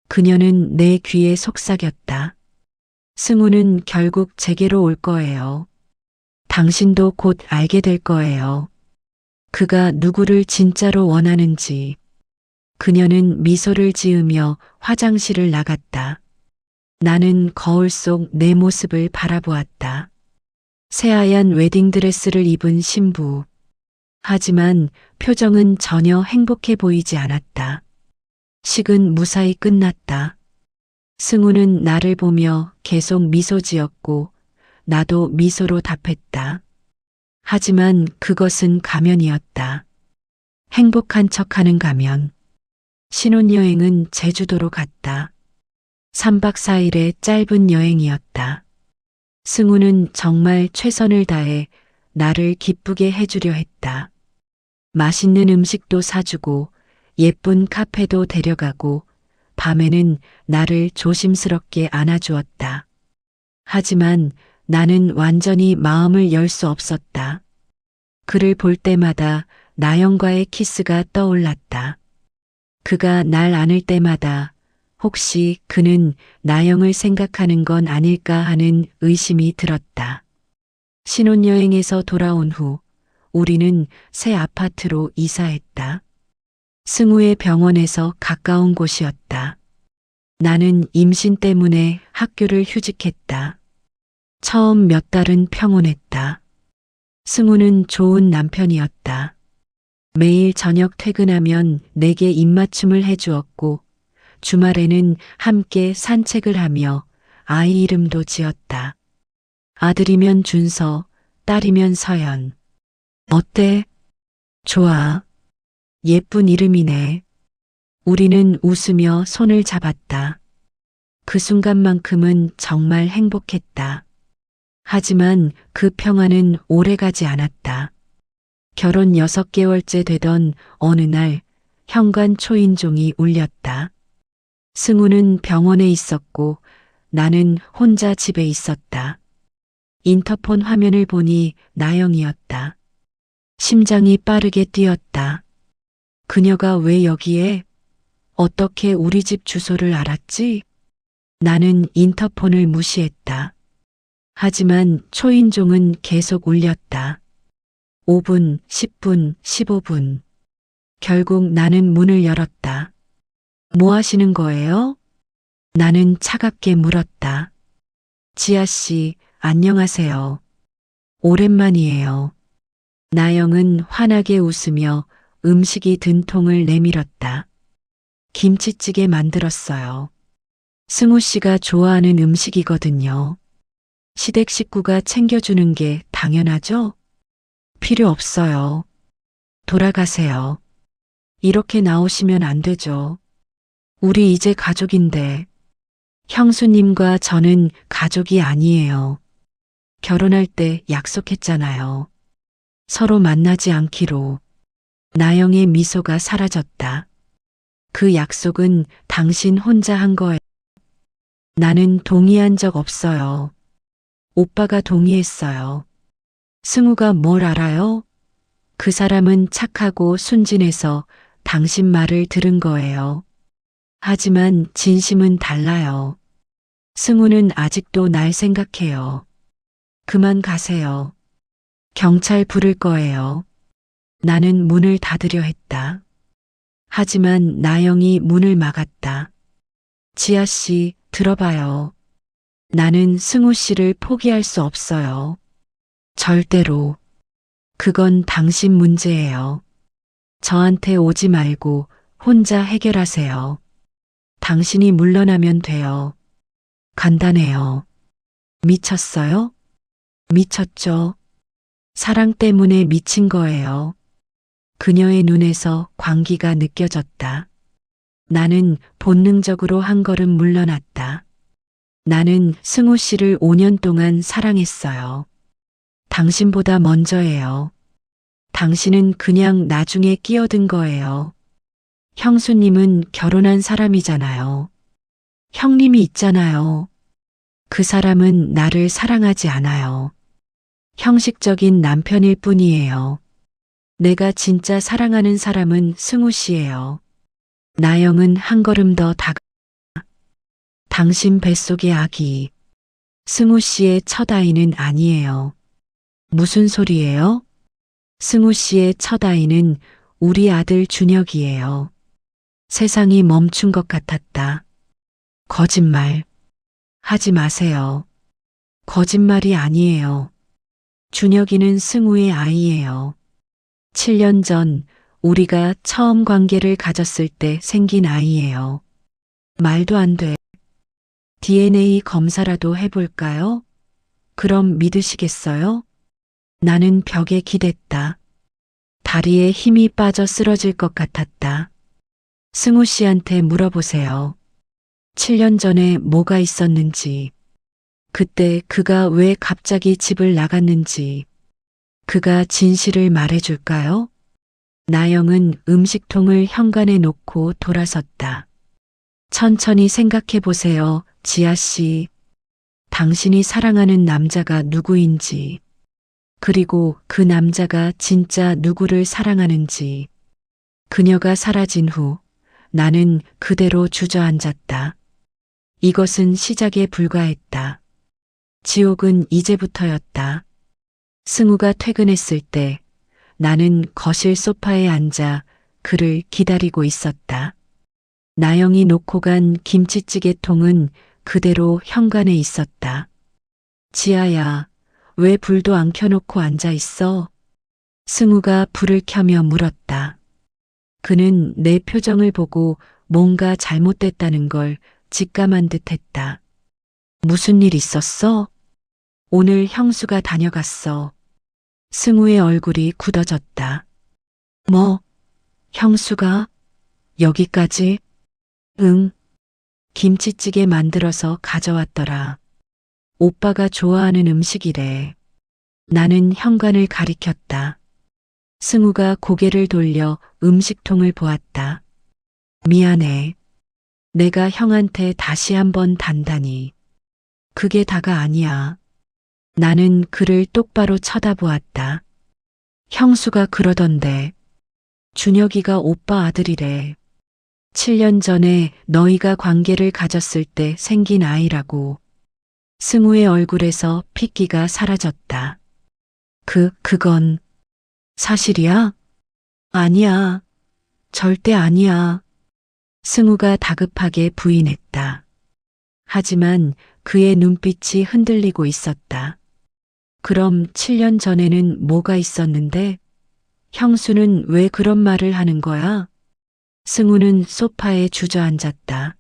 그녀는 내 귀에 속삭였다. 승우는 결국 제게로 올 거예요. 당신도 곧 알게 될 거예요. 그가 누구를 진짜로 원하는지. 그녀는 미소를 지으며 화장실을 나갔다. 나는 거울 속 내 모습을 바라보았다. 새하얀 웨딩드레스를 입은 신부. 하지만 표정은 전혀 행복해 보이지 않았다. 식은 무사히 끝났다. 승우는 나를 보며 계속 미소 지었고 나도 미소로 답했다. 하지만 그것은 가면이었다. 행복한 척하는 가면. 신혼여행은 제주도로 갔다. 3박 4일의 짧은 여행이었다. 승우는 정말 최선을 다해 나를 기쁘게 해주려 했다. 맛있는 음식도 사주고 예쁜 카페도 데려가고 밤에는 나를 조심스럽게 안아주었다. 하지만 나는 완전히 마음을 열 수 없었다. 그를 볼 때마다 나영과의 키스가 떠올랐다. 그가 날 안을 때마다 혹시 그는 나영을 생각하는 건 아닐까 하는 의심이 들었다. 신혼여행에서 돌아온 후 우리는 새 아파트로 이사했다. 승우의 병원에서 가까운 곳이었다. 나는 임신 때문에 학교를 휴직했다. 처음 몇 달은 평온했다. 승우는 좋은 남편이었다. 매일 저녁 퇴근하면 내게 입맞춤을 해주었고 주말에는 함께 산책을 하며 아이 이름도 지었다. 아들이면 준서, 딸이면 서연. 어때? 좋아. 예쁜 이름이네. 우리는 웃으며 손을 잡았다. 그 순간만큼은 정말 행복했다. 하지만 그 평화는 오래가지 않았다. 결혼 6개월째 되던 어느 날 현관 초인종이 울렸다. 승우는 병원에 있었고 나는 혼자 집에 있었다. 인터폰 화면을 보니 나영이었다. 심장이 빠르게 뛰었다. 그녀가 왜 여기에? 어떻게 우리 집 주소를 알았지? 나는 인터폰을 무시했다. 하지만 초인종은 계속 울렸다. 5분, 10분, 15분. 결국 나는 문을 열었다. 뭐 하시는 거예요? 나는 차갑게 물었다. 지아 씨, 안녕하세요. 오랜만이에요. 나영은 환하게 웃으며 음식이 든 통을 내밀었다. 김치찌개 만들었어요. 승우 씨가 좋아하는 음식이거든요. 시댁 식구가 챙겨주는 게 당연하죠? 필요 없어요. 돌아가세요. 이렇게 나오시면 안 되죠. 우리 이제 가족인데. 형수님과 저는 가족이 아니에요. 결혼할 때 약속했잖아요. 서로 만나지 않기로. 나영의 미소가 사라졌다. 그 약속은 당신 혼자 한 거예요. 나는 동의한 적 없어요. 오빠가 동의했어요. 승우가 뭘 알아요? 그 사람은 착하고 순진해서 당신 말을 들은 거예요. 하지만 진심은 달라요. 승우는 아직도 날 생각해요. 그만 가세요. 경찰 부를 거예요. 나는 문을 닫으려 했다. 하지만 나영이 문을 막았다. 지아 씨, 들어봐요. 나는 승우 씨를 포기할 수 없어요. 절대로. 그건 당신 문제예요. 저한테 오지 말고 혼자 해결하세요. 당신이 물러나면 돼요. 간단해요. 미쳤어요? 미쳤죠. 사랑 때문에 미친 거예요. 그녀의 눈에서 광기가 느껴졌다. 나는 본능적으로 한 걸음 물러났다. 나는 승우 씨를 5년 동안 사랑했어요. 당신보다 먼저예요. 당신은 그냥 나중에 끼어든 거예요. 형수님은 결혼한 사람이잖아요. 형님이 있잖아요. 그 사람은 나를 사랑하지 않아요. 형식적인 남편일 뿐이에요. 내가 진짜 사랑하는 사람은 승우 씨예요. 나영은 한 걸음 더 다가. 당신 뱃속의 아기. 승우 씨의 첫 아이는 아니에요. 무슨 소리예요? 승우 씨의 첫 아이는 우리 아들 준혁이에요. 세상이 멈춘 것 같았다. 거짓말. 하지 마세요. 거짓말이 아니에요. 준혁이는 승우의 아이예요. 7년 전 우리가 처음 관계를 가졌을 때 생긴 아이예요. 말도 안 돼. DNA 검사라도 해볼까요? 그럼 믿으시겠어요? 나는 벽에 기댔다. 다리에 힘이 빠져 쓰러질 것 같았다. 승우 씨한테 물어보세요. 7년 전에 뭐가 있었는지, 그때 그가 왜 갑자기 집을 나갔는지, 그가 진실을 말해줄까요? 나영은 음식통을 현관에 놓고 돌아섰다. 천천히 생각해 보세요, 지아 씨. 당신이 사랑하는 남자가 누구인지, 그리고 그 남자가 진짜 누구를 사랑하는지. 그녀가 사라진 후 나는 그대로 주저앉았다. 이것은 시작에 불과했다. 지옥은 이제부터였다. 승우가 퇴근했을 때 나는 거실 소파에 앉아 그를 기다리고 있었다. 나영이 놓고 간 김치찌개통은 그대로 현관에 있었다. 지아야, 왜 불도 안 켜놓고 앉아 있어? 승우가 불을 켜며 물었다. 그는 내 표정을 보고 뭔가 잘못됐다는 걸 직감한 듯 했다. 무슨 일 있었어? 오늘 형수가 다녀갔어. 승우의 얼굴이 굳어졌다. 뭐, 형수가? 여기까지? 응. 김치찌개 만들어서 가져왔더라. 오빠가 좋아하는 음식이래. 나는 현관을 가리켰다. 승우가 고개를 돌려 음식통을 보았다. 미안해. 내가 형한테 다시 한번 단단히. 그게 다가 아니야. 나는 그를 똑바로 쳐다보았다. 형수가 그러던데. 준혁이가 오빠 아들이래. 7년 전에 너희가 관계를 가졌을 때 생긴 아이라고. 승우의 얼굴에서 핏기가 사라졌다. 그건 사실이야? 아니야. 절대 아니야. 승우가 다급하게 부인했다. 하지만 그의 눈빛이 흔들리고 있었다. 그럼 7년 전에는 뭐가 있었는데? 형수는 왜 그런 말을 하는 거야? 승우는 소파에 주저앉았다.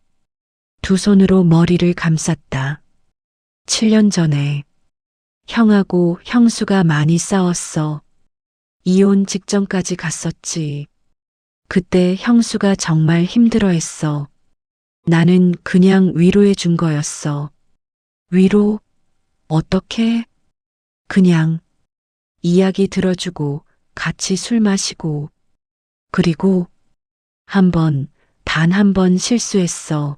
두 손으로 머리를 감쌌다. 7년 전에 형하고 형수가 많이 싸웠어. 이혼 직전까지 갔었지. 그때 형수가 정말 힘들어했어. 나는 그냥 위로해 준 거였어. 위로? 어떻게? 그냥 이야기 들어주고 같이 술 마시고 그리고 단 한 번 실수했어.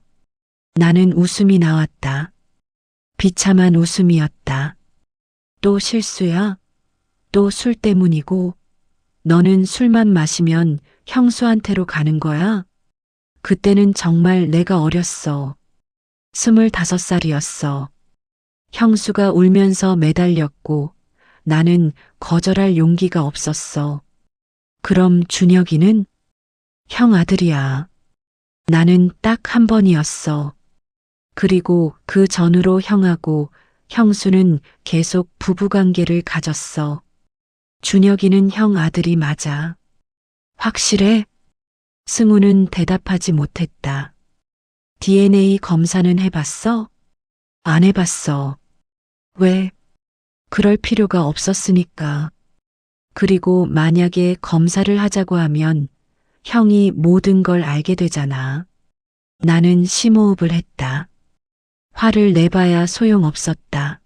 나는 웃음이 나왔다. 비참한 웃음이었다. 또 실수야? 또 술 때문이고 너는 술만 마시면 형수한테로 가는 거야? 그때는 정말 내가 어렸어. 25살이었어. 형수가 울면서 매달렸고 나는 거절할 용기가 없었어. 그럼 준혁이는? 형 아들이야. 나는 딱 한 번이었어. 그리고 그 전후로 형하고 형수는 계속 부부관계를 가졌어. 준혁이는 형 아들이 맞아. 확실해? 승우는 대답하지 못했다. DNA 검사는 해봤어? 안 해봤어. 왜? 그럴 필요가 없었으니까. 그리고 만약에 검사를 하자고 하면 형이 모든 걸 알게 되잖아. 나는 심호흡을 했다. 화를 내봐야 소용없었다.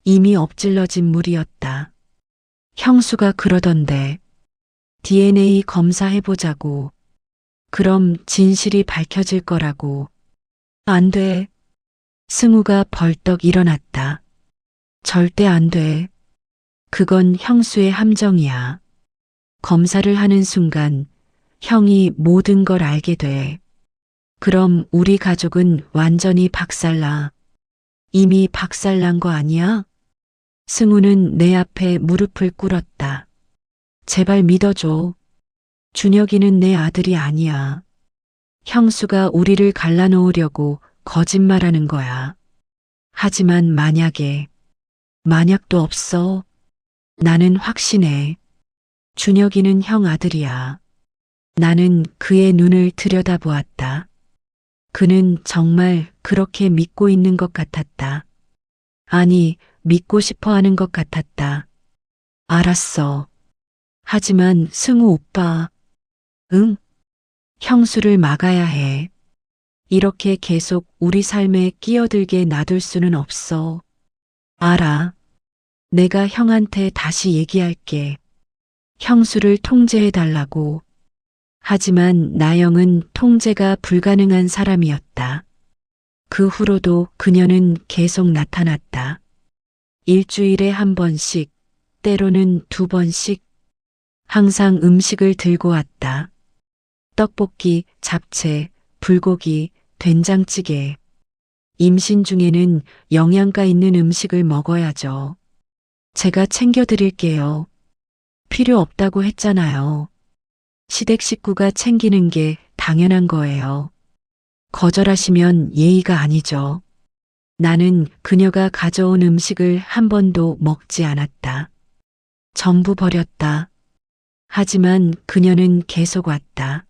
이미 엎질러진 물이었다. 형수가 그러던데 DNA 검사해보자고. 그럼 진실이 밝혀질 거라고. 안 돼. 승우가 벌떡 일어났다. 절대 안 돼. 그건 형수의 함정이야. 검사를 하는 순간 형이 모든 걸 알게 돼. 그럼 우리 가족은 완전히 박살나. 이미 박살난 거 아니야? 승우는 내 앞에 무릎을 꿇었다. 제발 믿어줘. 준혁이는 내 아들이 아니야. 형수가 우리를 갈라놓으려고 거짓말하는 거야. 하지만 만약도 없어. 나는 확신해. 준혁이는 형 아들이야. 나는 그의 눈을 들여다보았다. 그는 정말 그렇게 믿고 있는 것 같았다. 아니, 믿고 싶어 하는 것 같았다. 알았어. 하지만 승우 오빠, 응? 형수를 막아야 해. 이렇게 계속 우리 삶에 끼어들게 놔둘 수는 없어. 알아. 내가 형한테 다시 얘기할게. 형수를 통제해달라고. 하지만 나영은 통제가 불가능한 사람이었다. 그 후로도 그녀는 계속 나타났다. 일주일에 한 번씩, 때로는 두 번씩, 항상 음식을 들고 왔다. 떡볶이, 잡채, 불고기, 된장찌개. 임신 중에는 영양가 있는 음식을 먹어야죠. 제가 챙겨드릴게요. 필요 없다고 했잖아요. 시댁 식구가 챙기는 게 당연한 거예요. 거절하시면 예의가 아니죠. 나는 그녀가 가져온 음식을 한 번도 먹지 않았다. 전부 버렸다. 하지만 그녀는 계속 왔다.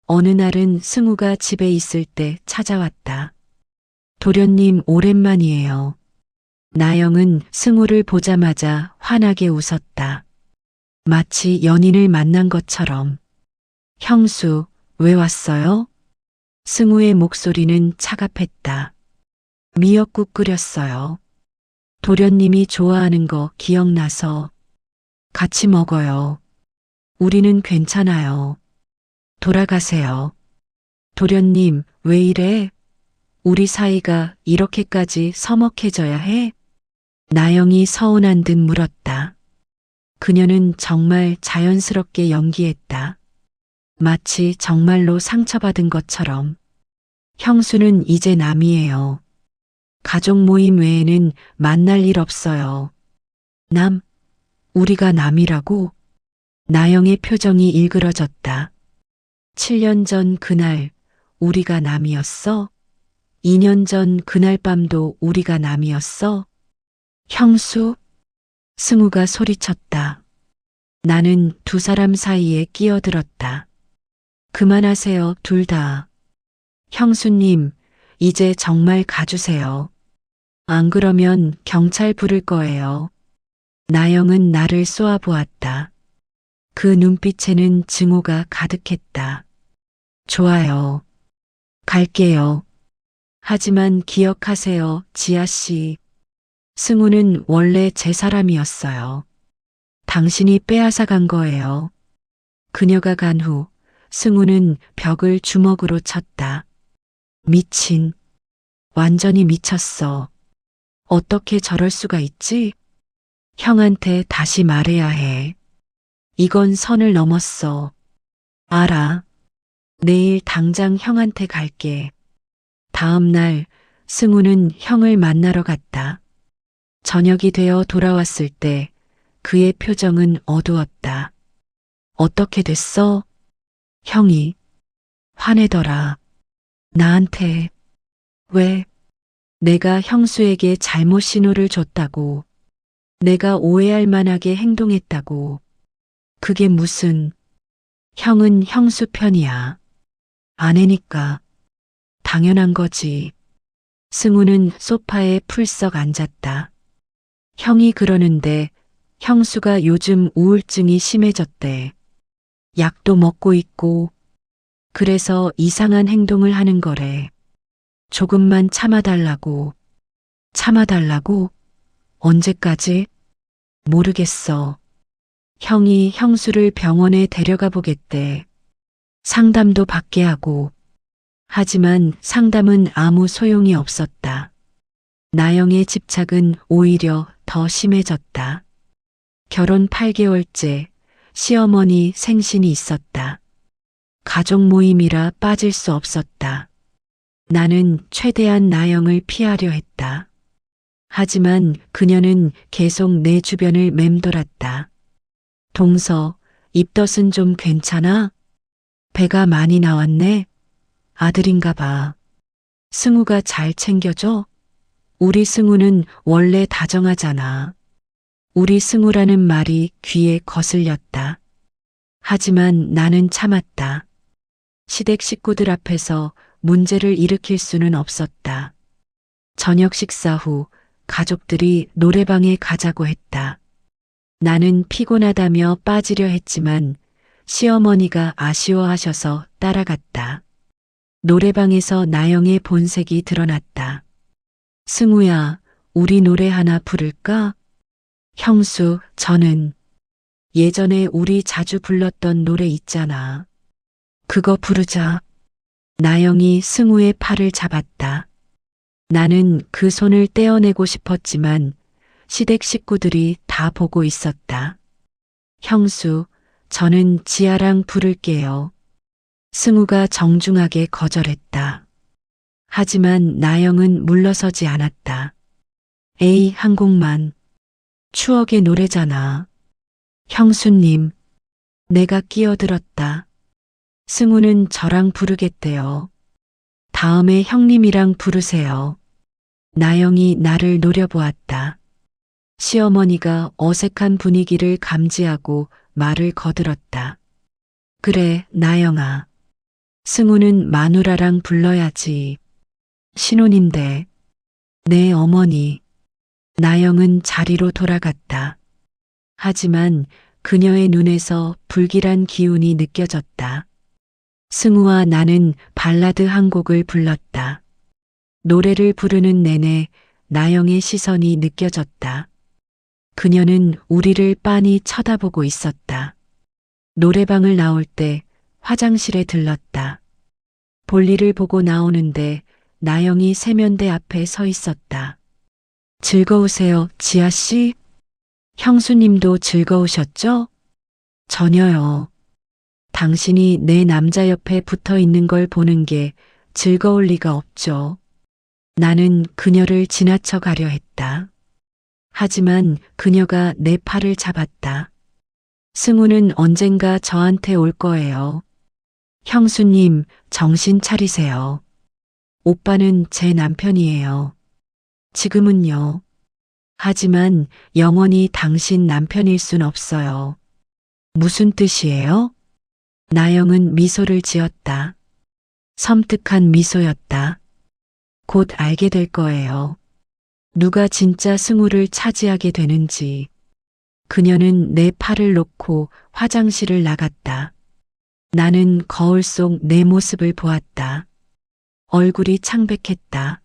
어느 날은 승우가 집에 있을 때 찾아왔다. 도련님 오랜만이에요. 나영은 승우를 보자마자 환하게 웃었다. 마치 연인을 만난 것처럼. 형수, 왜 왔어요? 승우의 목소리는 차갑했다. 미역국 끓였어요. 도련님이 좋아하는 거 기억나서. 같이 먹어요. 우리는 괜찮아요. 돌아가세요. 도련님, 왜 이래? 우리 사이가 이렇게까지 서먹해져야 해? 나영이 서운한 듯 물었다. 그녀는 정말 자연스럽게 연기했다. 마치 정말로 상처받은 것처럼. 형수는 이제 남이에요. 가족 모임 외에는 만날 일 없어요. 남? 우리가 남이라고? 나영의 표정이 일그러졌다. 7년 전 그날 우리가 남이었어? 2년 전 그날 밤도 우리가 남이었어? 형수? 승우가 소리쳤다. 나는 두 사람 사이에 끼어들었다. 그만하세요, 둘 다. 형수님, 이제 정말 가주세요. 안 그러면 경찰 부를 거예요. 나영은 나를 쏘아보았다. 그 눈빛에는 증오가 가득했다. 좋아요. 갈게요. 하지만 기억하세요, 지아 씨. 승우는 원래 제 사람이었어요. 당신이 빼앗아 간 거예요. 그녀가 간 후 승우는 벽을 주먹으로 쳤다. 미친. 완전히 미쳤어. 어떻게 저럴 수가 있지? 형한테 다시 말해야 해. 이건 선을 넘었어. 알아. 내일 당장 형한테 갈게. 다음 날 승우는 형을 만나러 갔다. 저녁이 되어 돌아왔을 때 그의 표정은 어두웠다. 어떻게 됐어? 형이 화내더라. 나한테. 왜? 내가 형수에게 잘못 신호를 줬다고. 내가 오해할 만하게 행동했다고. 그게 무슨. 형은 형수 편이야. 아내니까. 당연한 거지. 승우는 소파에 풀썩 앉았다. 형이 그러는데 형수가 요즘 우울증이 심해졌대. 약도 먹고 있고. 그래서 이상한 행동을 하는 거래. 조금만 참아달라고. 참아달라고? 언제까지? 모르겠어. 형이 형수를 병원에 데려가 보겠대. 상담도 받게 하고. 하지만 상담은 아무 소용이 없었다. 나영의 집착은 오히려 더 심해졌다. 결혼 8개월째 시어머니 생신이 있었다. 가족 모임이라 빠질 수 없었다. 나는 최대한 나영을 피하려 했다. 하지만 그녀는 계속 내 주변을 맴돌았다. 동서, 입덧은 좀 괜찮아? 배가 많이 나왔네? 아들인가 봐. 승우가 잘 챙겨줘? 우리 승우는 원래 다정하잖아. 우리 승우라는 말이 귀에 거슬렸다. 하지만 나는 참았다. 시댁 식구들 앞에서 문제를 일으킬 수는 없었다. 저녁 식사 후 가족들이 노래방에 가자고 했다. 나는 피곤하다며 빠지려 했지만 시어머니가 아쉬워하셔서 따라갔다. 노래방에서 나영의 본색이 드러났다. 승우야, 우리 노래 하나 부를까? 형수, 저는 예전에 우리 자주 불렀던 노래 있잖아. 그거 부르자. 나영이 승우의 팔을 잡았다. 나는 그 손을 떼어내고 싶었지만 시댁 식구들이 다 보고 있었다. 형수, 저는 지아랑 부를게요. 승우가 정중하게 거절했다. 하지만 나영은 물러서지 않았다. 에이, 한 곡만. 추억의 노래잖아. 형수님, 내가 끼어들었다. 승우는 저랑 부르겠대요. 다음에 형님이랑 부르세요. 나영이 나를 노려보았다. 시어머니가 어색한 분위기를 감지하고 말을 거들었다. 그래, 나영아. 승우는 마누라랑 불러야지. 신혼인데. 내 어머니. 나영은 자리로 돌아갔다. 하지만 그녀의 눈에서 불길한 기운이 느껴졌다. 승우와 나는 발라드 한 곡을 불렀다. 노래를 부르는 내내 나영의 시선이 느껴졌다. 그녀는 우리를 빤히 쳐다보고 있었다. 노래방을 나올 때 화장실에 들렀다. 볼일을 보고 나오는데 나영이 세면대 앞에 서 있었다. 즐거우세요, 지아 씨? 형수님도 즐거우셨죠? 전혀요. 당신이 내 남자 옆에 붙어 있는 걸 보는 게 즐거울 리가 없죠. 나는 그녀를 지나쳐 가려 했다. 하지만 그녀가 내 팔을 잡았다. 승우는 언젠가 저한테 올 거예요. 형수님, 정신 차리세요. 오빠는 제 남편이에요. 지금은요. 하지만 영원히 당신 남편일 순 없어요. 무슨 뜻이에요? 나영은 미소를 지었다. 섬뜩한 미소였다. 곧 알게 될 거예요. 누가 진짜 승우를 차지하게 되는지. 그녀는 내 팔을 놓고 화장실을 나갔다. 나는 거울 속 내 모습을 보았다. 얼굴이 창백했다.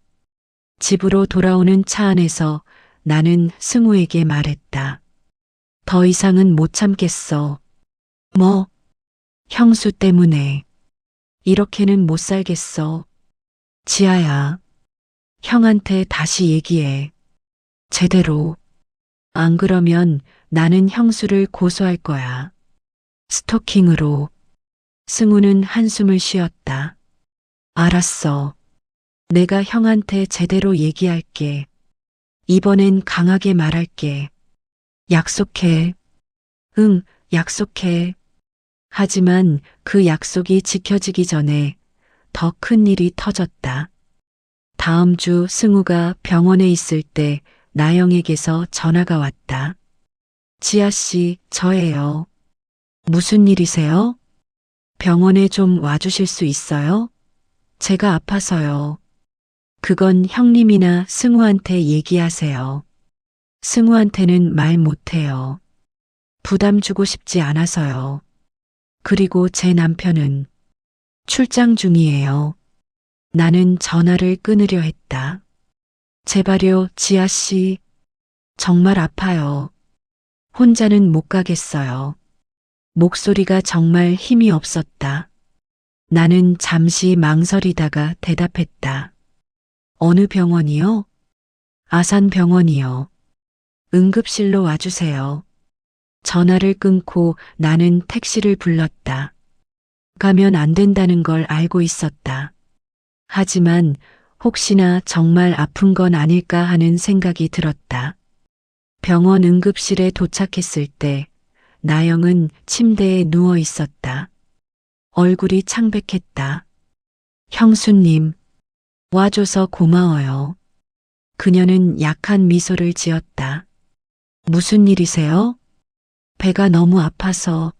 집으로 돌아오는 차 안에서 나는 승우에게 말했다. 더 이상은 못 참겠어. 뭐? 형수 때문에. 이렇게는 못 살겠어. 지아야. 형한테 다시 얘기해. 제대로. 안 그러면 나는 형수를 고소할 거야. 스토킹으로. 승우는 한숨을 쉬었다. 알았어. 내가 형한테 제대로 얘기할게. 이번엔 강하게 말할게. 약속해. 응, 약속해. 하지만 그 약속이 지켜지기 전에 더 큰 일이 터졌다. 다음 주 승우가 병원에 있을 때 나영에게서 전화가 왔다. 지아 씨, 저예요. 무슨 일이세요? 병원에 좀 와주실 수 있어요? 제가 아파서요. 그건 형님이나 승우한테 얘기하세요. 승우한테는 말 못해요. 부담 주고 싶지 않아서요. 그리고 제 남편은 출장 중이에요. 나는 전화를 끊으려 했다. 제발요, 지아 씨. 정말 아파요. 혼자는 못 가겠어요. 목소리가 정말 힘이 없었다. 나는 잠시 망설이다가 대답했다. 어느 병원이요? 아산병원이요. 응급실로 와주세요. 전화를 끊고 나는 택시를 불렀다. 가면 안 된다는 걸 알고 있었다. 하지만 혹시나 정말 아픈 건 아닐까 하는 생각이 들었다. 병원 응급실에 도착했을 때 나영은 침대에 누워 있었다. 얼굴이 창백했다. 형수님, 와줘서 고마워요. 그녀는 약한 미소를 지었다. 무슨 일이세요? 배가 너무 아파서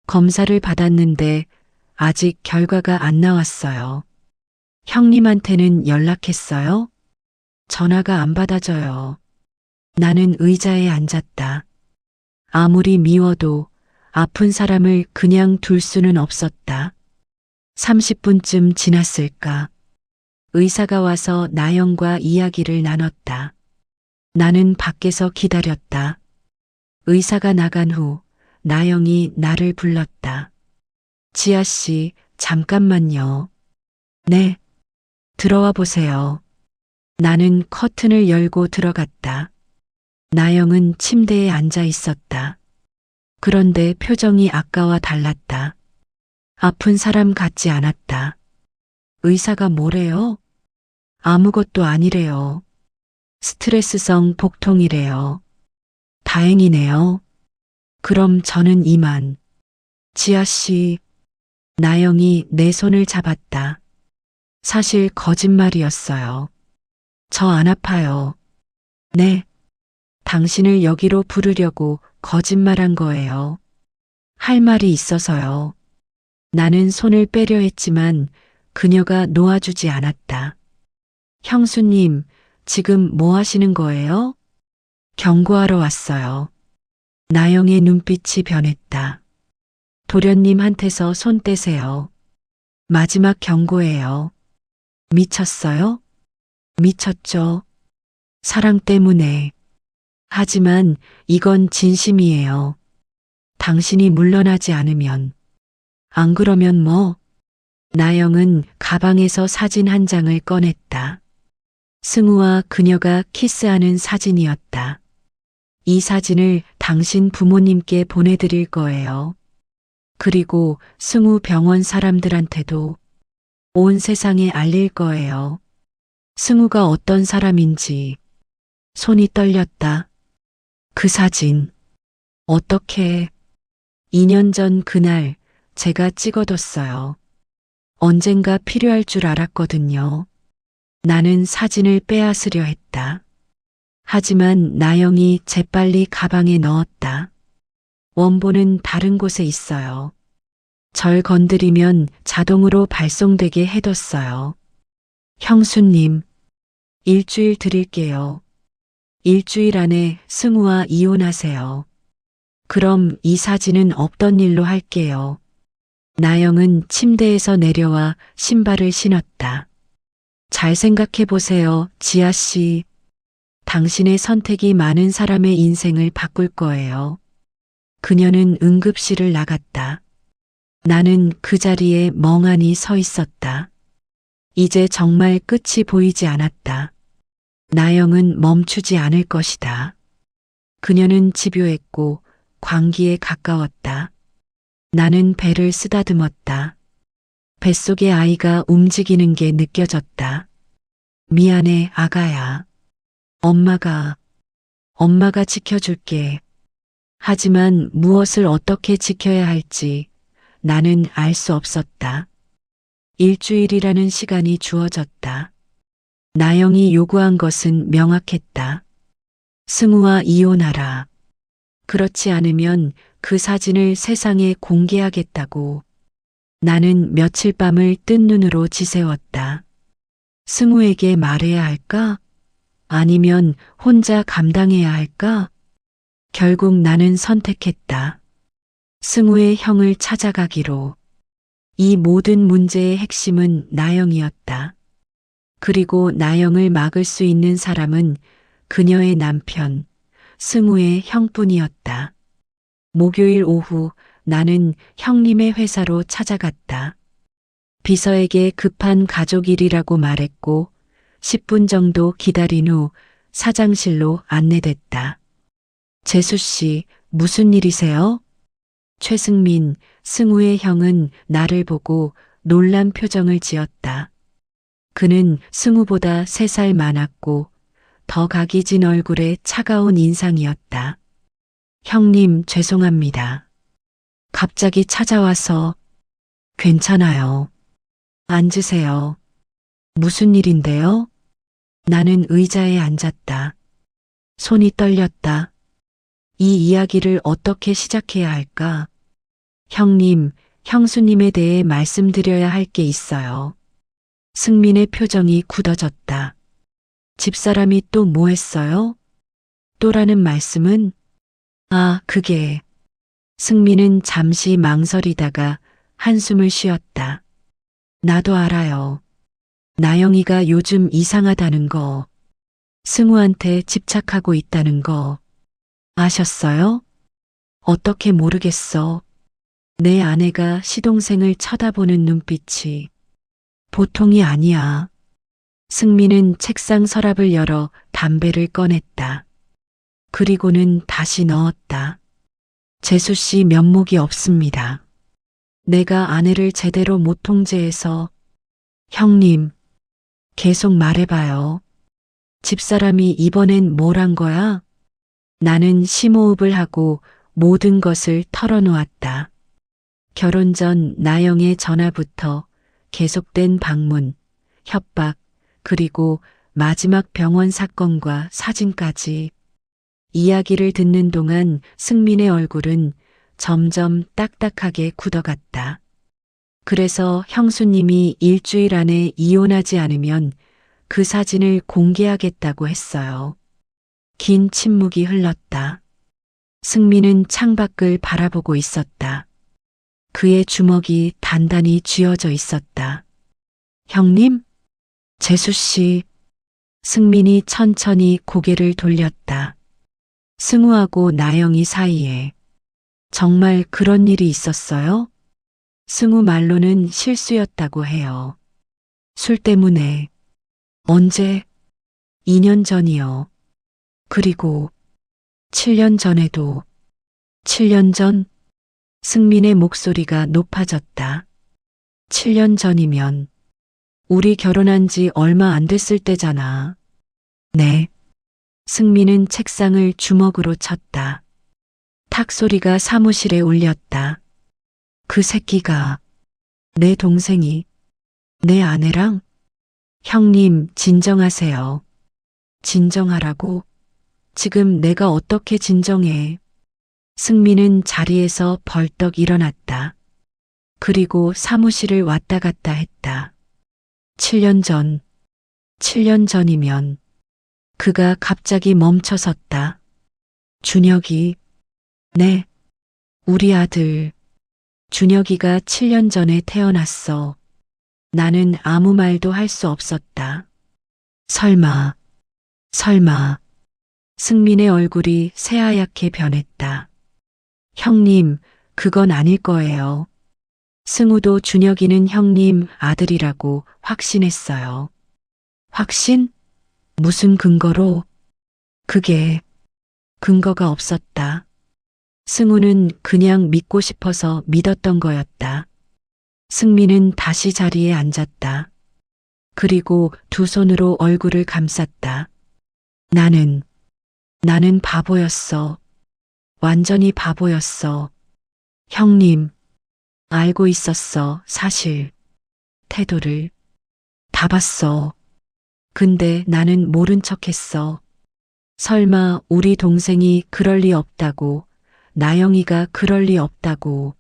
검사를 받았는데 아직 결과가 안 나왔어요. 형님한테는 연락했어요? 전화가 안 받아져요. 나는 의자에 앉았다. 아무리 미워도 아픈 사람을 그냥 둘 수는 없었다. 30분쯤 지났을까. 의사가 와서 나영과 이야기를 나눴다. 나는 밖에서 기다렸다. 의사가 나간 후 나영이 나를 불렀다. 지아 씨, 잠깐만요. 네. 들어와 보세요. 나는 커튼을 열고 들어갔다. 나영은 침대에 앉아 있었다. 그런데 표정이 아까와 달랐다. 아픈 사람 같지 않았다. 의사가 뭐래요? 아무것도 아니래요. 스트레스성 복통이래요. 다행이네요. 그럼 저는 이만. 지아 씨, 나영이 내 손을 잡았다. 사실 거짓말이었어요. 저 안 아파요. 네. 당신을 여기로 부르려고 거짓말한 거예요. 할 말이 있어서요. 나는 손을 빼려 했지만 그녀가 놓아주지 않았다. 형수님, 지금 뭐 하시는 거예요? 경고하러 왔어요. 나영의 눈빛이 변했다. 도련님한테서 손 떼세요. 마지막 경고예요. 미쳤어요? 미쳤죠. 사랑 때문에. 하지만 이건 진심이에요. 당신이 물러나지 않으면. 안 그러면 뭐? 나영은 가방에서 사진 한 장을 꺼냈다. 승우와 그녀가 키스하는 사진이었다. 이 사진을 당신 부모님께 보내드릴 거예요. 그리고 승우 병원 사람들한테도 온 세상에 알릴 거예요. 승우가 어떤 사람인지. 손이 떨렸다. 그 사진. 어떻게 2년 전 그날 제가 찍어뒀어요. 언젠가 필요할 줄 알았거든요. 나는 사진을 빼앗으려 했다. 하지만 나영이 재빨리 가방에 넣었다. 원본은 다른 곳에 있어요. 절 건드리면 자동으로 발송되게 해뒀어요. 형수님, 일주일 드릴게요. 일주일 안에 승우와 이혼하세요. 그럼 이 사진은 없던 일로 할게요. 나영은 침대에서 내려와 신발을 신었다. 잘 생각해 보세요, 지아 씨. 당신의 선택이 많은 사람의 인생을 바꿀 거예요. 그녀는 응급실을 나갔다. 나는 그 자리에 멍하니 서 있었다. 이제 정말 끝이 보이지 않았다. 나영은 멈추지 않을 것이다. 그녀는 집요했고 광기에 가까웠다. 나는 배를 쓰다듬었다. 뱃속의 아이가 움직이는 게 느껴졌다. 미안해, 아가야. 엄마가 지켜줄게. 하지만 무엇을 어떻게 지켜야 할지 나는 알 수 없었다. 일주일이라는 시간이 주어졌다. 나영이 요구한 것은 명확했다. 승우와 이혼하라. 그렇지 않으면 그 사진을 세상에 공개하겠다고. 나는 며칠 밤을 뜬 눈으로 지새웠다. 승우에게 말해야 할까? 아니면 혼자 감당해야 할까? 결국 나는 선택했다. 승우의 형을 찾아가기로. 이 모든 문제의 핵심은 나영이었다. 그리고 나영을 막을 수 있는 사람은 그녀의 남편, 승우의 형뿐이었다. 목요일 오후 나는 형님의 회사로 찾아갔다. 비서에게 급한 가족 일이라고 말했고 10분 정도 기다린 후 사장실로 안내됐다. 재수 씨, 무슨 일이세요? 최승민, 승우의 형은 나를 보고 놀란 표정을 지었다. 그는 승우보다 3살 많았고 더 각이진 얼굴에 차가운 인상이었다. 형님, 죄송합니다. 갑자기 찾아와서. 괜찮아요. 앉으세요. 무슨 일인데요? 나는 의자에 앉았다. 손이 떨렸다. 이 이야기를 어떻게 시작해야 할까? 형님, 형수님에 대해 말씀드려야 할 게 있어요. 승민의 표정이 굳어졌다. 집사람이 또 뭐 했어요? 또라는 말씀은? 아, 그게. 승민은 잠시 망설이다가 한숨을 쉬었다. 나도 알아요. 나영이가 요즘 이상하다는 거. 승우한테 집착하고 있다는 거. 아셨어요? 어떻게 모르겠어. 내 아내가 시동생을 쳐다보는 눈빛이 보통이 아니야. 승민은 책상 서랍을 열어 담배를 꺼냈다. 그리고는 다시 넣었다. 재수 씨 면목이 없습니다. 내가 아내를 제대로 못 통제해서. 형님, 계속 말해봐요. 집사람이 이번엔 뭘 한 거야? 나는 심호흡을 하고 모든 것을 털어놓았다. 결혼 전 나영의 전화부터 계속된 방문, 협박, 그리고 마지막 병원 사건과 사진까지. 이야기를 듣는 동안 승민의 얼굴은 점점 딱딱하게 굳어갔다. 그래서 형수님이 일주일 안에 이혼하지 않으면 그 사진을 공개하겠다고 했어요. 긴 침묵이 흘렀다. 승민은 창밖을 바라보고 있었다. 그의 주먹이 단단히 쥐어져 있었다. 형님? 재수 씨. 승민이 천천히 고개를 돌렸다. 승우하고 나영이 사이에 정말 그런 일이 있었어요? 승우 말로는 실수였다고 해요. 술 때문에. 언제? 2년 전이요. 그리고 7년 전에도. 7년 전? 승민의 목소리가 높아졌다. 7년 전이면 우리 결혼한 지 얼마 안 됐을 때잖아. 네. 승민은 책상을 주먹으로 쳤다. 탁 소리가 사무실에 울렸다. 그 새끼가, 내 동생이, 내 아내랑? 형님, 진정하세요. 진정하라고? 지금 내가 어떻게 진정해? 승민은 자리에서 벌떡 일어났다. 그리고 사무실을 왔다 갔다 했다. 7년 전, 7년 전이면 그가 갑자기 멈춰섰다. 준혁이, 네, 우리 아들. 준혁이가 7년 전에 태어났어. 나는 아무 말도 할 수 없었다. 설마, 설마. 승민의 얼굴이 새하얗게 변했다. 형님, 그건 아닐 거예요. 승우도 준혁이는 형님 아들이라고 확신했어요. 확신? 무슨 근거로? 그게 근거가 없었다. 승우는 그냥 믿고 싶어서 믿었던 거였다. 승민은 다시 자리에 앉았다. 그리고 두 손으로 얼굴을 감쌌다. 나는 바보였어. 완전히 바보였어. 형님, 알고 있었어, 사실. 태도를. 다 봤어. 근데 나는 모른 척 했어. 설마 우리 동생이 그럴 리 없다고, 나영이가 그럴 리 없다고.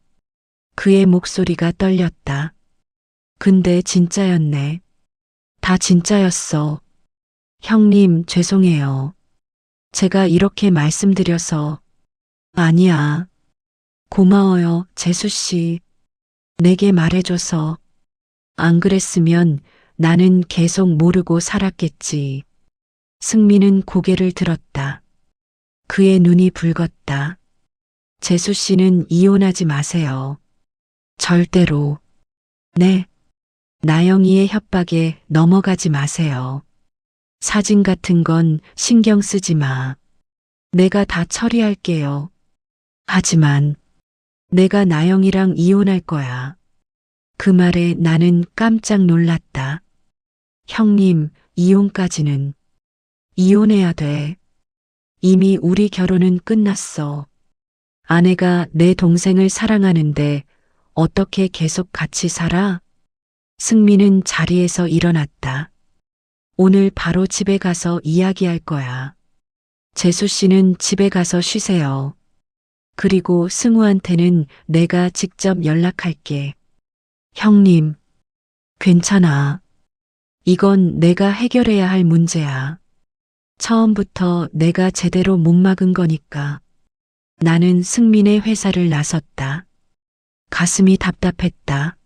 그의 목소리가 떨렸다. 근데 진짜였네. 다 진짜였어. 형님, 죄송해요. 제가 이렇게 말씀드려서. 아니야. 고마워요, 재수씨. 내게 말해줘서. 안 그랬으면 나는 계속 모르고 살았겠지. 승민은 고개를 들었다. 그의 눈이 붉었다. 재수씨는 이혼하지 마세요. 절대로. 네. 나영이의 협박에 넘어가지 마세요. 사진 같은 건 신경 쓰지 마. 내가 다 처리할게요. 하지만 내가 나영이랑 이혼할 거야. 그 말에 나는 깜짝 놀랐다. 형님, 이혼까지는. 이혼해야 돼. 이미 우리 결혼은 끝났어. 아내가 내 동생을 사랑하는데 어떻게 계속 같이 살아? 승민은 자리에서 일어났다. 오늘 바로 집에 가서 이야기할 거야. 재수 씨는 집에 가서 쉬세요. 그리고 승우한테는 내가 직접 연락할게. 형님, 괜찮아. 이건 내가 해결해야 할 문제야. 처음부터 내가 제대로 못 막은 거니까. 나는 승민의 회사를 나섰다. 가슴이 답답했다.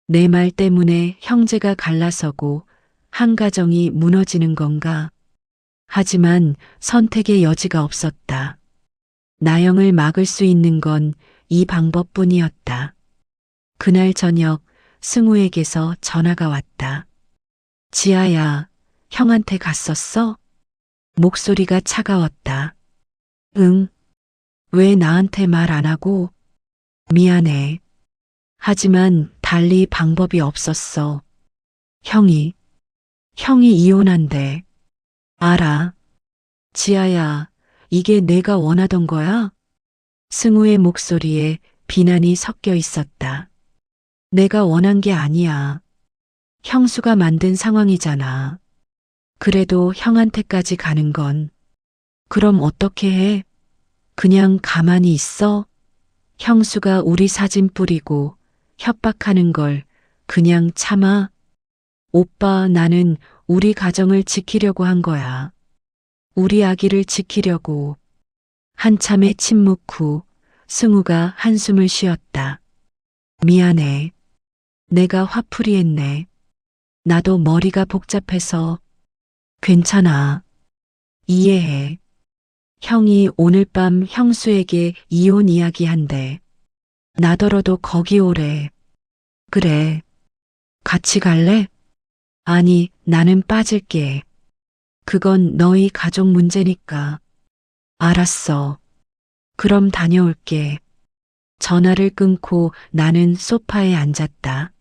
내 말 때문에 형제가 갈라서고 한 가정이 무너지는 건가? 하지만 선택의 여지가 없었다. 나영을 막을 수 있는 건 이 방법뿐이었다. 그날 저녁 승우에게서 전화가 왔다. 지아야, 형한테 갔었어? 목소리가 차가웠다. 응. 왜 나한테 말 안 하고? 미안해. 하지만 달리 방법이 없었어. 형이 이혼한대. 알아. 지아야, 이게 내가 원하던 거야? 승우의 목소리에 비난이 섞여 있었다. 내가 원한 게 아니야. 형수가 만든 상황이잖아. 그래도 형한테까지 가는 건. 그럼 어떻게 해? 그냥 가만히 있어? 형수가 우리 사진 뿌리고 협박하는 걸 그냥 참아? 오빠, 나는 우리 가정을 지키려고 한 거야. 우리 아기를 지키려고. 한참의 침묵 후 승우가 한숨을 쉬었다. 미안해. 내가 화풀이 했네. 나도 머리가 복잡해서. 괜찮아. 이해해. 형이 오늘 밤 형수에게 이혼 이야기한대. 나더러도 거기 오래. 그래. 같이 갈래? 아니, 나는 빠질게. 그건 너희 가족 문제니까. 알았어. 그럼 다녀올게. 전화를 끊고 나는 소파에 앉았다.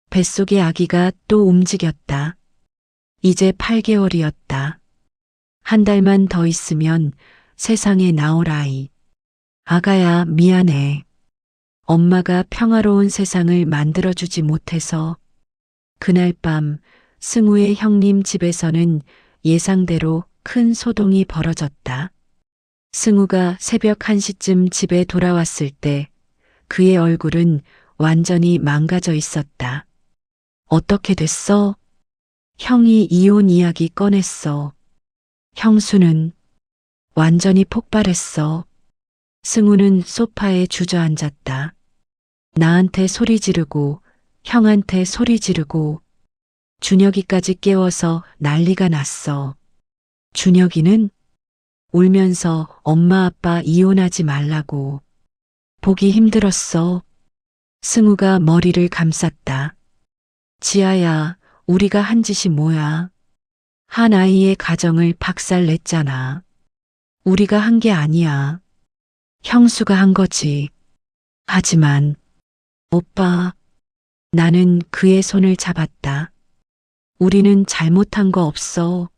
뱃속의 아기가 또 움직였다. 이제 8개월이었다. 한 달만 더 있으면 세상에 나올 아이. 아가야, 미안해. 엄마가 평화로운 세상을 만들어주지 못해서. 그날 밤 승우의 형님 집에서는 예상대로 큰 소동이 벌어졌다. 승우가 새벽 1시쯤 집에 돌아왔을 때 그의 얼굴은 완전히 망가져 있었다. 어떻게 됐어? 형이 이혼 이야기 꺼냈어. 형수는 완전히 폭발했어. 승우는 소파에 주저앉았다. 나한테 소리 지르고 형한테 소리 지르고 준혁이까지 깨워서 난리가 났어. 준혁이는 울면서 엄마 아빠 이혼하지 말라고. 보기 힘들었어. 승우가 머리를 감쌌다. 지아야, 우리가 한 짓이 뭐야? 한 아이의 가정을 박살냈잖아. 우리가 한 게 아니야. 형수가 한 거지. 하지만, 오빠, 나는 그의 손을 잡았다. 우리는 잘못한 거 없어.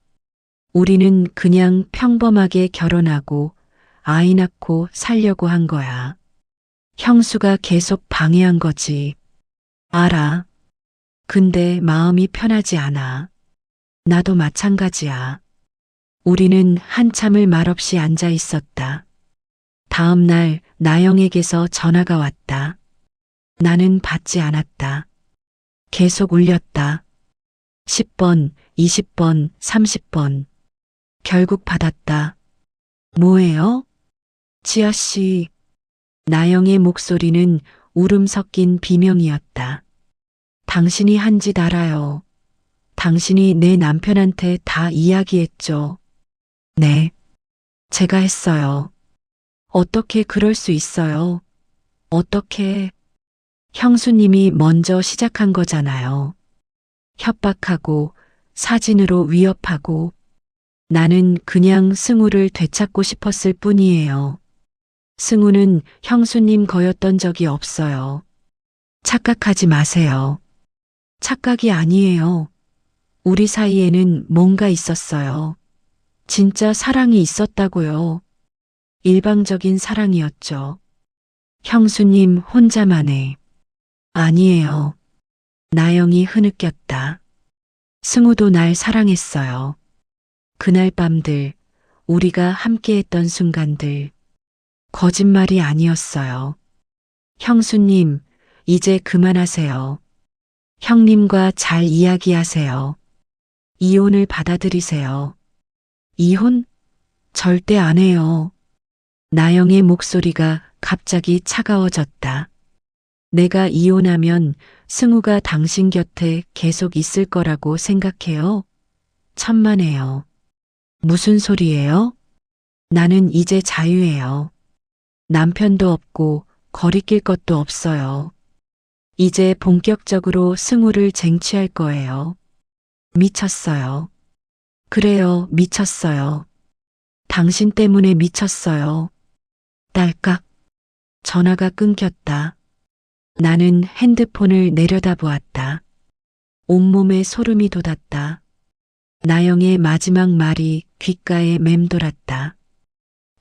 우리는 그냥 평범하게 결혼하고 아이 낳고 살려고 한 거야. 형수가 계속 방해한 거지. 알아. 근데 마음이 편하지 않아. 나도 마찬가지야. 우리는 한참을 말없이 앉아 있었다. 다음 날 나영에게서 전화가 왔다. 나는 받지 않았다. 계속 울렸다. 10번, 20번, 30번. 결국 받았다. 뭐예요? 지아 씨. 나영의 목소리는 울음 섞인 비명이었다. 당신이 한 짓 알아요. 당신이 내 남편한테 다 이야기했죠. 네. 제가 했어요. 어떻게 그럴 수 있어요? 어떻게? 형수님이 먼저 시작한 거잖아요. 협박하고 사진으로 위협하고 나는 그냥 승우를 되찾고 싶었을 뿐이에요. 승우는 형수님 거였던 적이 없어요. 착각하지 마세요. 착각이 아니에요. 우리 사이에는 뭔가 있었어요. 진짜 사랑이 있었다고요. 일방적인 사랑이었죠. 형수님 혼자만의. 아니에요. 나영이 흐느꼈다. 승우도 날 사랑했어요. 그날 밤들, 우리가 함께했던 순간들. 거짓말이 아니었어요. 형수님, 이제 그만하세요. 형님과 잘 이야기하세요. 이혼을 받아들이세요. 이혼? 절대 안 해요. 나영의 목소리가 갑자기 차가워졌다. 내가 이혼하면 승우가 당신 곁에 계속 있을 거라고 생각해요? 천만에요. 무슨 소리예요? 나는 이제 자유예요. 남편도 없고 거리낄 것도 없어요. 이제 본격적으로 승우를 쟁취할 거예요. 미쳤어요. 그래요, 미쳤어요. 당신 때문에 미쳤어요. 딸깍. 전화가 끊겼다. 나는 핸드폰을 내려다보았다. 온몸에 소름이 돋았다. 나영의 마지막 말이 귓가에 맴돌았다.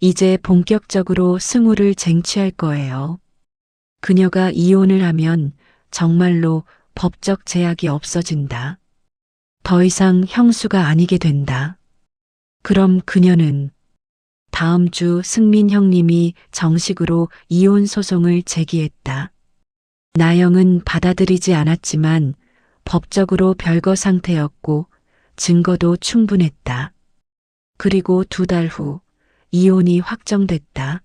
이제 본격적으로 승우를 쟁취할 거예요. 그녀가 이혼을 하면 정말로 법적 제약이 없어진다. 더 이상 형수가 아니게 된다. 그럼 그녀는 다음 주 승민 형님이 정식으로 이혼 소송을 제기했다. 나영은 받아들이지 않았지만 법적으로 별거 상태였고 증거도 충분했다. 그리고 2달 후 이혼이 확정됐다.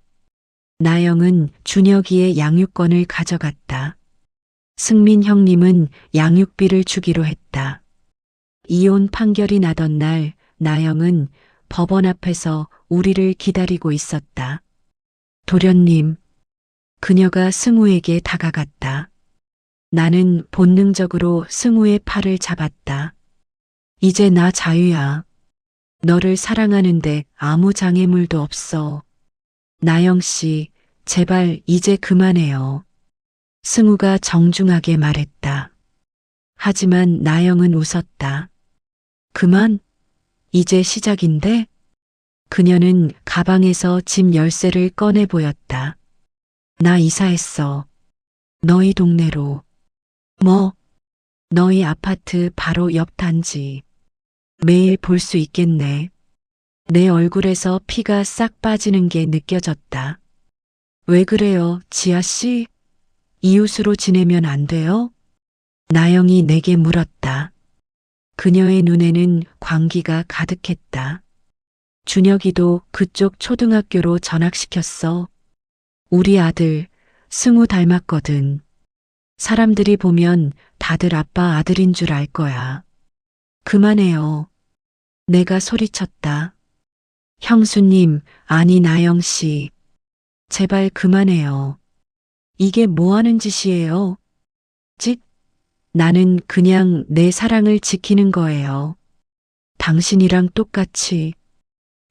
나영은 준혁이의 양육권을 가져갔다. 승민 형님은 양육비를 주기로 했다. 이혼 판결이 나던 날 나영은 법원 앞에서 우리를 기다리고 있었다. 도련님, 그녀가 승우에게 다가갔다. 나는 본능적으로 승우의 팔을 잡았다. 이제 나 자유야. 너를 사랑하는데 아무 장애물도 없어. 나영 씨, 제발 이제 그만해요. 승우가 정중하게 말했다. 하지만 나영은 웃었다. 그만? 이제 시작인데? 그녀는 가방에서 집 열쇠를 꺼내 보였다. 나 이사했어. 너희 동네로. 뭐? 너희 아파트 바로 옆 단지. 매일 볼 수 있겠네. 내 얼굴에서 피가 싹 빠지는 게 느껴졌다. 왜 그래요, 지아 씨? 이웃으로 지내면 안 돼요? 나영이 내게 물었다. 그녀의 눈에는 광기가 가득했다. 준혁이도 그쪽 초등학교로 전학시켰어. 우리 아들, 승우 닮았거든. 사람들이 보면 다들 아빠 아들인 줄 알 거야. 그만해요. 내가 소리쳤다. 형수님, 아니 나영 씨. 제발 그만해요. 이게 뭐 하는 짓이에요? 직, 나는 그냥 내 사랑을 지키는 거예요. 당신이랑 똑같이.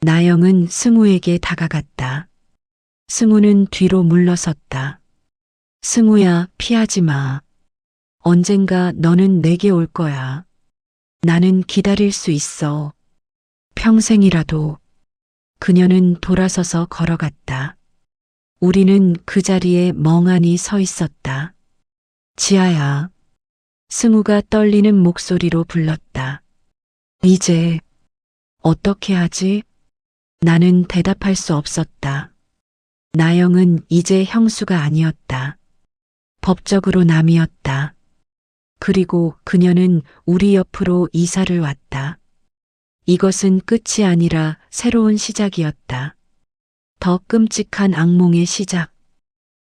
나영은 승우에게 다가갔다. 승우는 뒤로 물러섰다. 승우야, 피하지 마. 언젠가 너는 내게 올 거야. 나는 기다릴 수 있어. 평생이라도. 그녀는 돌아서서 걸어갔다. 우리는 그 자리에 멍하니 서 있었다. 지아야. 승우가 떨리는 목소리로 불렀다. 이제 어떻게 하지? 나는 대답할 수 없었다. 나영은 이제 형수가 아니었다. 법적으로 남이었다. 그리고 그녀는 우리 옆으로 이사를 왔다. 이것은 끝이 아니라 새로운 시작이었다. 더 끔찍한 악몽의 시작.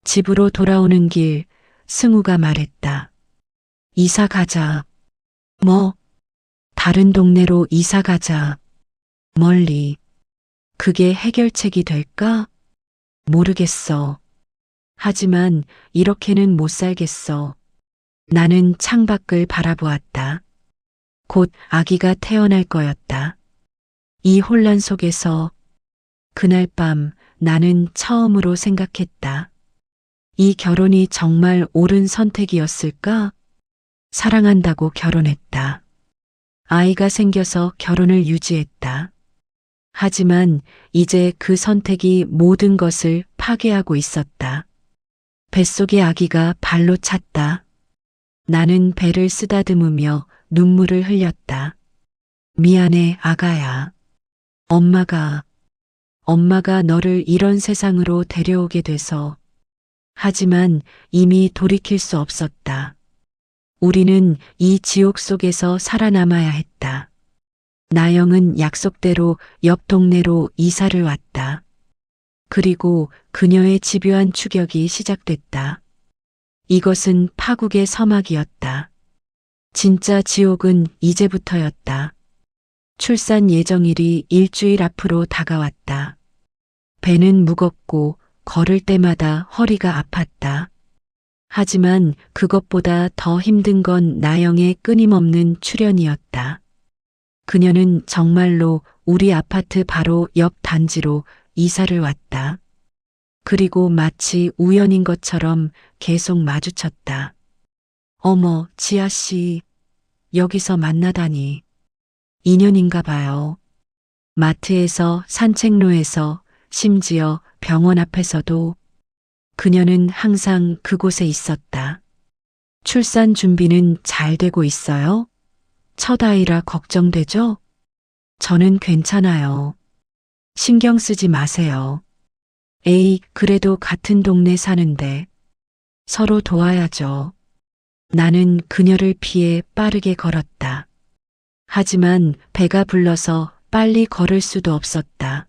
집으로 돌아오는 길, 승우가 말했다. 이사 가자. 뭐? 다른 동네로 이사 가자. 멀리. 그게 해결책이 될까? 모르겠어. 하지만 이렇게는 못 살겠어. 나는 창밖을 바라보았다. 곧 아기가 태어날 거였다. 이 혼란 속에서 그날 밤 나는 처음으로 생각했다. 이 결혼이 정말 옳은 선택이었을까? 사랑한다고 결혼했다. 아이가 생겨서 결혼을 유지했다. 하지만 이제 그 선택이 모든 것을 파괴하고 있었다. 뱃속의 아기가 발로 찼다. 나는 배를 쓰다듬으며 눈물을 흘렸다. 미안해, 아가야. 엄마가 너를 이런 세상으로 데려오게 돼서. 하지만 이미 돌이킬 수 없었다. 우리는 이 지옥 속에서 살아남아야 했다. 나영은 약속대로 옆 동네로 이사를 왔다. 그리고 그녀의 집요한 추격이 시작됐다. 이것은 파국의 서막이었다. 진짜 지옥은 이제부터였다. 출산 예정일이 일주일 앞으로 다가왔다. 배는 무겁고 걸을 때마다 허리가 아팠다. 하지만 그것보다 더 힘든 건 나영의 끊임없는 출연이었다. 그녀는 정말로 우리 아파트 바로 옆 단지로 이사를 왔다. 그리고 마치 우연인 것처럼 계속 마주쳤다. 어머, 지아 씨, 여기서 만나다니. 인연인가 봐요. 마트에서, 산책로에서, 심지어 병원 앞에서도 그녀는 항상 그곳에 있었다. 출산 준비는 잘 되고 있어요? 첫 아이라 걱정되죠? 저는 괜찮아요. 신경 쓰지 마세요. 에이, 그래도 같은 동네 사는데 서로 도와야죠. 나는 그녀를 피해 빠르게 걸었다. 하지만 배가 불러서 빨리 걸을 수도 없었다.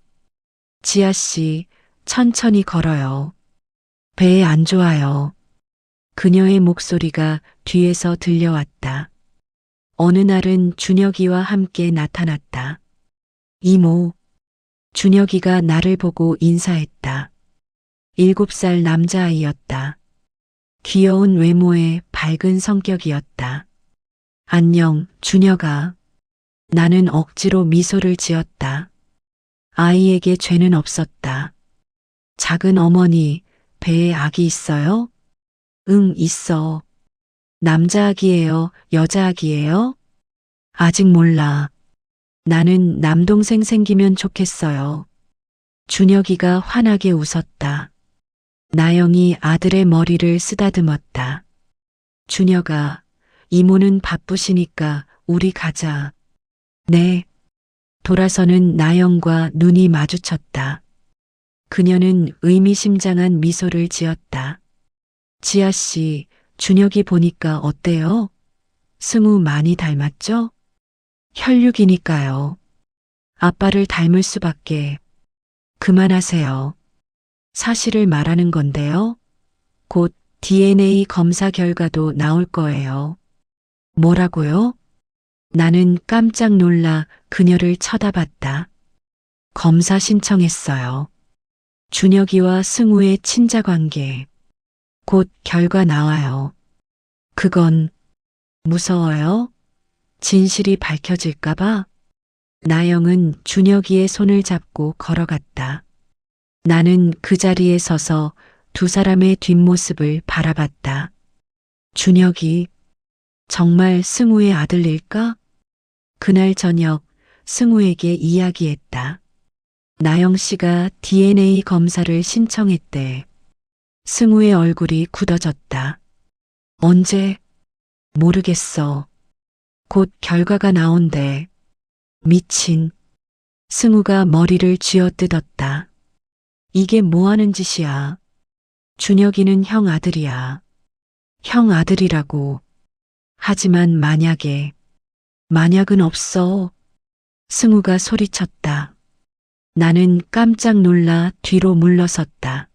지아 씨, 천천히 걸어요. 배에 안 좋아요. 그녀의 목소리가 뒤에서 들려왔다. 어느 날은 준혁이와 함께 나타났다. 이모. 준혁이가 나를 보고 인사했다. 7살 남자아이였다. 귀여운 외모에 밝은 성격이었다. 안녕, 준혁아. 나는 억지로 미소를 지었다. 아이에게 죄는 없었다. 작은 어머니, 배에 아기 있어요? 응, 있어. 남자 아기예요, 여자 아기예요? 아직 몰라. 나는 남동생 생기면 좋겠어요. 준혁이가 환하게 웃었다. 나영이 아들의 머리를 쓰다듬었다. 준혁아, 이모는 바쁘시니까 우리 가자. 네. 돌아서는 나영과 눈이 마주쳤다. 그녀는 의미심장한 미소를 지었다. 지아 씨, 준혁이 보니까 어때요? 승우 많이 닮았죠? 혈육이니까요. 아빠를 닮을 수밖에. 그만하세요. 사실을 말하는 건데요. 곧 DNA 검사 결과도 나올 거예요. 뭐라고요? 나는 깜짝 놀라 그녀를 쳐다봤다. 검사 신청했어요. 준혁이와 승우의 친자 관계. 곧 결과 나와요. 그건 무서워요? 진실이 밝혀질까봐? 나영은 준혁이의 손을 잡고 걸어갔다. 나는 그 자리에 서서 두 사람의 뒷모습을 바라봤다. 준혁이 정말 승우의 아들일까? 그날 저녁 승우에게 이야기했다. 나영 씨가 DNA 검사를 신청했대. 승우의 얼굴이 굳어졌다. 언제? 모르겠어. 곧 결과가 나온대. 미친. 승우가 머리를 쥐어뜯었다. 이게 뭐 하는 짓이야? 준혁이는 형 아들이야. 형 아들이라고. 하지만 만약은 없어. 승우가 소리쳤다. 나는 깜짝 놀라 뒤로 물러섰다.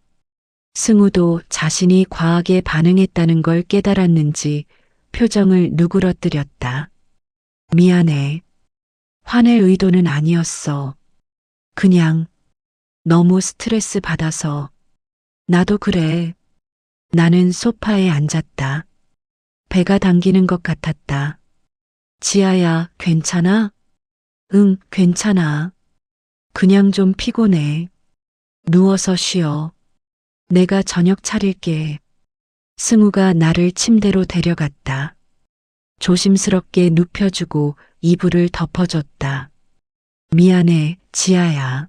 승우도 자신이 과하게 반응했다는 걸 깨달았는지 표정을 누그러뜨렸다. 미안해. 화낼 의도는 아니었어. 그냥 너무 스트레스 받아서. 나도 그래. 나는 소파에 앉았다. 배가 당기는 것 같았다. 지아야, 괜찮아? 응, 괜찮아. 그냥 좀 피곤해. 누워서 쉬어. 내가 저녁 차릴게. 승우가 나를 침대로 데려갔다. 조심스럽게 눕혀주고 이불을 덮어줬다. 미안해, 지아야.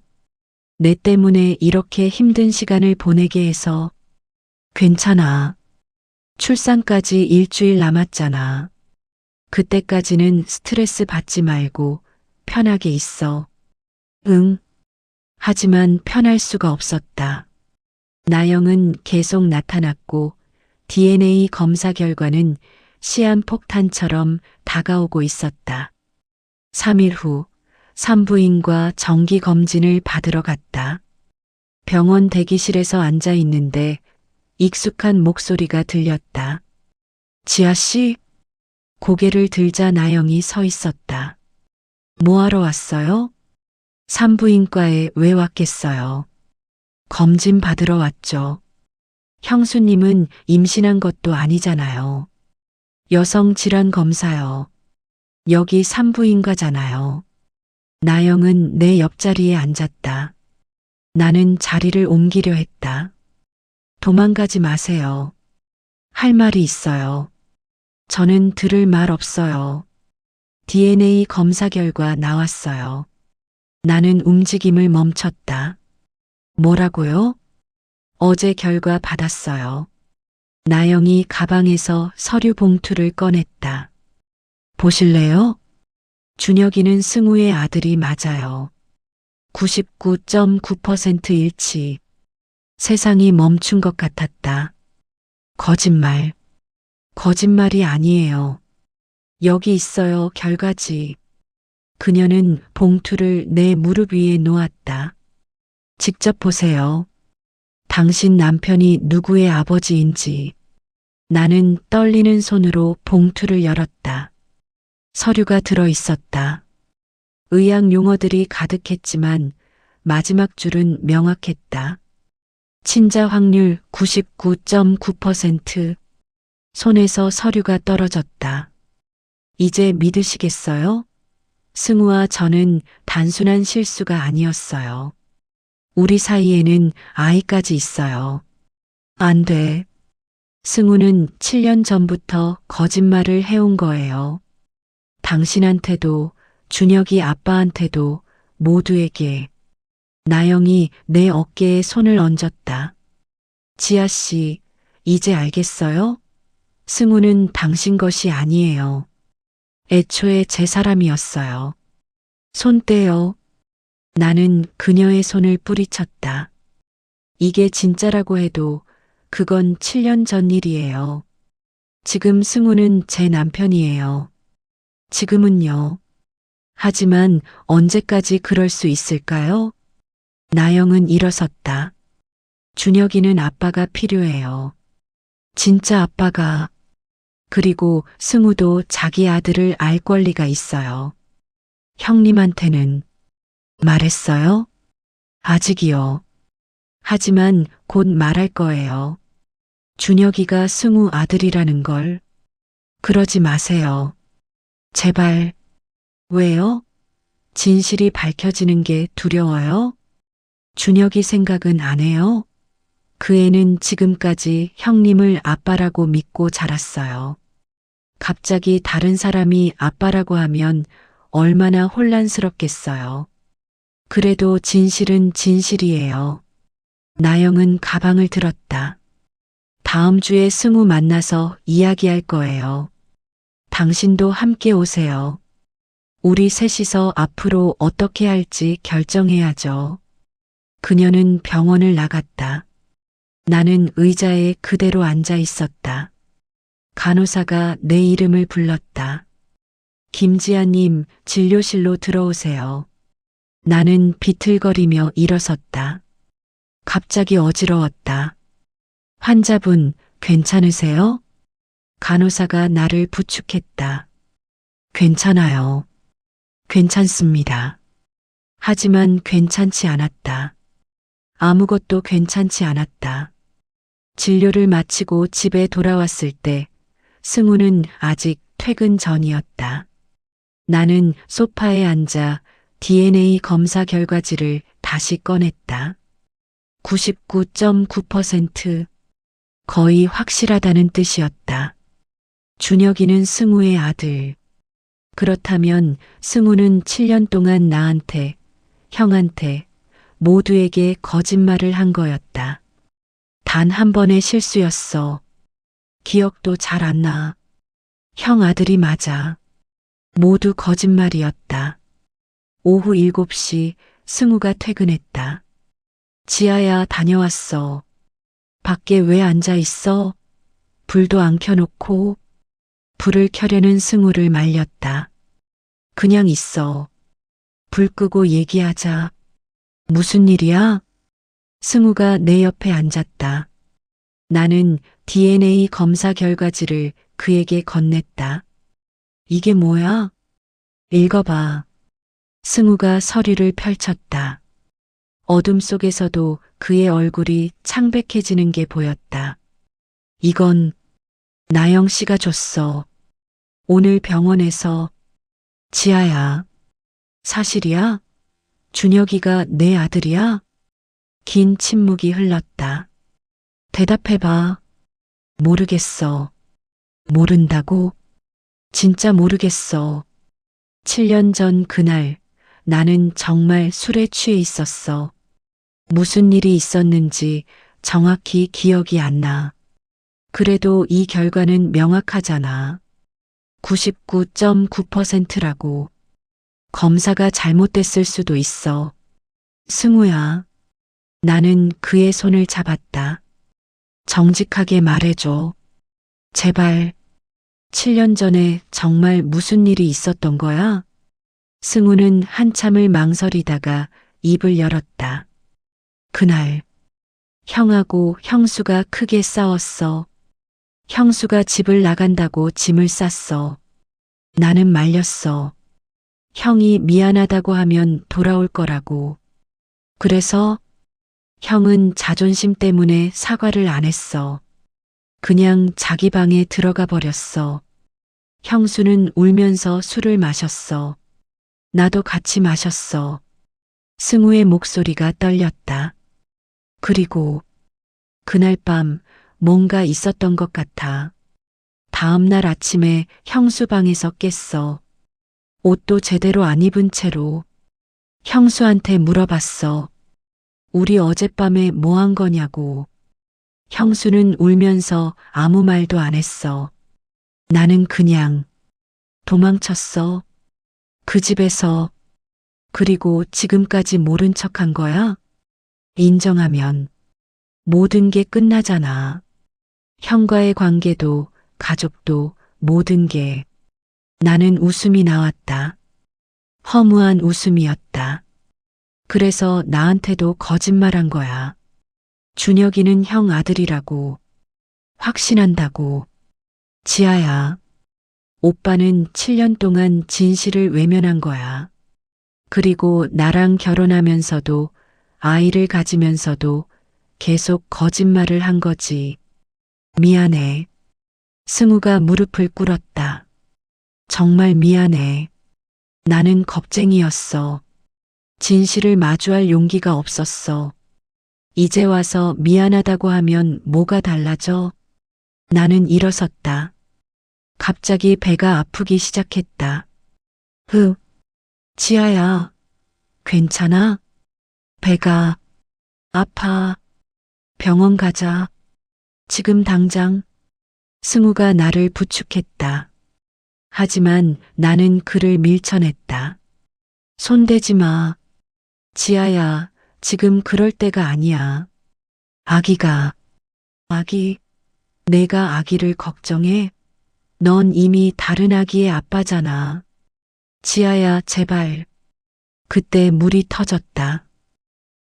내 때문에 이렇게 힘든 시간을 보내게 해서. 괜찮아. 출산까지 일주일 남았잖아. 그때까지는 스트레스 받지 말고 편하게 있어. 응. 하지만 편할 수가 없었다. 나영은 계속 나타났고 DNA 검사 결과는 시한폭탄처럼 다가오고 있었다. 3일 후 산부인과 정기검진을 받으러 갔다. 병원 대기실에서 앉아 있는데 익숙한 목소리가 들렸다. 지아 씨? 고개를 들자 나영이 서 있었다. 뭐하러 왔어요? 산부인과에 왜 왔겠어요? 검진 받으러 왔죠. 형수님은 임신한 것도 아니잖아요. 여성 질환 검사요. 여기 산부인과잖아요. 나영은 내 옆자리에 앉았다. 나는 자리를 옮기려 했다. 도망가지 마세요. 할 말이 있어요. 저는 들을 말 없어요. DNA 검사 결과 나왔어요. 나는 움직임을 멈췄다. 뭐라고요? 어제 결과 받았어요. 나영이 가방에서 서류 봉투를 꺼냈다. 보실래요? 준혁이는 승우의 아들이 맞아요. 99.9% 일치. 세상이 멈춘 것 같았다. 거짓말. 거짓말이 아니에요. 여기 있어요, 결과지. 그녀는 봉투를 내 무릎 위에 놓았다. 직접 보세요. 당신 남편이 누구의 아버지인지. 나는 떨리는 손으로 봉투를 열었다. 서류가 들어 있었다. 의학 용어들이 가득했지만 마지막 줄은 명확했다. 친자 확률 99.9%. 손에서 서류가 떨어졌다. 이제 믿으시겠어요? 승우와 저는 단순한 실수가 아니었어요. 우리 사이에는 아이까지 있어요. 안 돼. 승우는 7년 전부터 거짓말을 해온 거예요. 당신한테도, 준혁이 아빠한테도, 모두에게. 나영이 내 어깨에 손을 얹었다. 지아 씨, 이제 알겠어요? 승우는 당신 것이 아니에요. 애초에 제 사람이었어요. 손 떼요. 나는 그녀의 손을 뿌리쳤다. 이게 진짜라고 해도 그건 7년 전 일이에요. 지금 승우는 제 남편이에요. 지금은요. 하지만 언제까지 그럴 수 있을까요? 나영은 일어섰다. 준혁이는 아빠가 필요해요. 진짜 아빠가. 그리고 승우도 자기 아들을 알 권리가 있어요. 형님한테는 말했어요? 아직이요. 하지만 곧 말할 거예요. 준혁이가 승우 아들이라는 걸. 그러지 마세요. 제발. 왜요? 진실이 밝혀지는 게 두려워요? 준혁이 생각은 안 해요? 그 애는 지금까지 형님을 아빠라고 믿고 자랐어요. 갑자기 다른 사람이 아빠라고 하면 얼마나 혼란스럽겠어요. 그래도 진실은 진실이에요. 나영은 가방을 들었다. 다음 주에 승우 만나서 이야기할 거예요. 당신도 함께 오세요. 우리 셋이서 앞으로 어떻게 할지 결정해야죠. 그녀는 병원을 나갔다. 나는 의자에 그대로 앉아 있었다. 간호사가 내 이름을 불렀다. 김지아님, 진료실로 들어오세요. 나는 비틀거리며 일어섰다. 갑자기 어지러웠다. 환자분, 괜찮으세요? 간호사가 나를 부축했다. 괜찮아요. 괜찮습니다. 하지만 괜찮지 않았다. 아무것도 괜찮지 않았다. 진료를 마치고 집에 돌아왔을 때 승우는 아직 퇴근 전이었다. 나는 소파에 앉아 DNA 검사 결과지를 다시 꺼냈다. 99.9% 거의 확실하다는 뜻이었다. 준혁이는 승우의 아들. 그렇다면 승우는 7년 동안 나한테, 형한테, 모두에게 거짓말을 한 거였다. 단 한 번의 실수였어. 기억도 잘 안 나. 형 아들이 맞아. 모두 거짓말이었다. 오후 7시 승우가 퇴근했다. 지아야, 다녀왔어. 밖에 왜 앉아 있어? 불도 안 켜놓고. 불을 켜려는 승우를 말렸다. 그냥 있어. 불 끄고 얘기하자. 무슨 일이야? 승우가 내 옆에 앉았다. 나는 DNA 검사 결과지를 그에게 건넸다. 이게 뭐야? 읽어봐. 승우가 서류를 펼쳤다. 어둠 속에서도 그의 얼굴이 창백해지는 게 보였다. 이건 나영 씨가 줬어. 오늘 병원에서. 지아야. 사실이야? 준혁이가 내 아들이야? 긴 침묵이 흘렀다. 대답해봐. 모르겠어. 모른다고? 진짜 모르겠어. 7년 전 그날 나는 정말 술에 취해 있었어. 무슨 일이 있었는지 정확히 기억이 안 나. 그래도 이 결과는 명확하잖아. 99.9%라고. 검사가 잘못됐을 수도 있어. 승우야. 나는 그의 손을 잡았다. 정직하게 말해줘. 제발. 7년 전에 정말 무슨 일이 있었던 거야? 승우는 한참을 망설이다가 입을 열었다. 그날 형하고 형수가 크게 싸웠어. 형수가 집을 나간다고 짐을 쌌어. 나는 말렸어. 형이 미안하다고 하면 돌아올 거라고. 그래서 형은 자존심 때문에 사과를 안 했어. 그냥 자기 방에 들어가 버렸어. 형수는 울면서 술을 마셨어. 나도 같이 마셨어. 승우의 목소리가 떨렸다. 그리고 그날 밤 뭔가 있었던 것 같아. 다음 날 아침에 형수 방에서 깼어. 옷도 제대로 안 입은 채로. 형수한테 물어봤어. 우리 어젯밤에 뭐 한 거냐고. 형수는 울면서 아무 말도 안 했어. 나는 그냥 도망쳤어. 그 집에서. 그리고 지금까지 모른 척한 거야? 인정하면 모든 게 끝나잖아. 형과의 관계도 가족도 모든 게. 나는 웃음이 나왔다. 허무한 웃음이었다. 그래서 나한테도 거짓말한 거야. 준혁이는 형 아들이라고. 확신한다고. 지아야, 오빠는 7년 동안 진실을 외면한 거야. 그리고 나랑 결혼하면서도 아이를 가지면서도 계속 거짓말을 한 거지. 미안해. 승우가 무릎을 꿇었다. 정말 미안해. 나는 겁쟁이였어. 진실을 마주할 용기가 없었어. 이제 와서 미안하다고 하면 뭐가 달라져? 나는 일어섰다. 갑자기 배가 아프기 시작했다. 지아야, 괜찮아? 배가 아파. 병원 가자. 지금 당장. 승우가 나를 부축했다. 하지만 나는 그를 밀쳐냈다. 손대지 마. 지아야, 지금 그럴 때가 아니야. 아기, 내가 아기를 걱정해? 넌 이미 다른 아기의 아빠잖아. 지아야, 제발. 그때 물이 터졌다.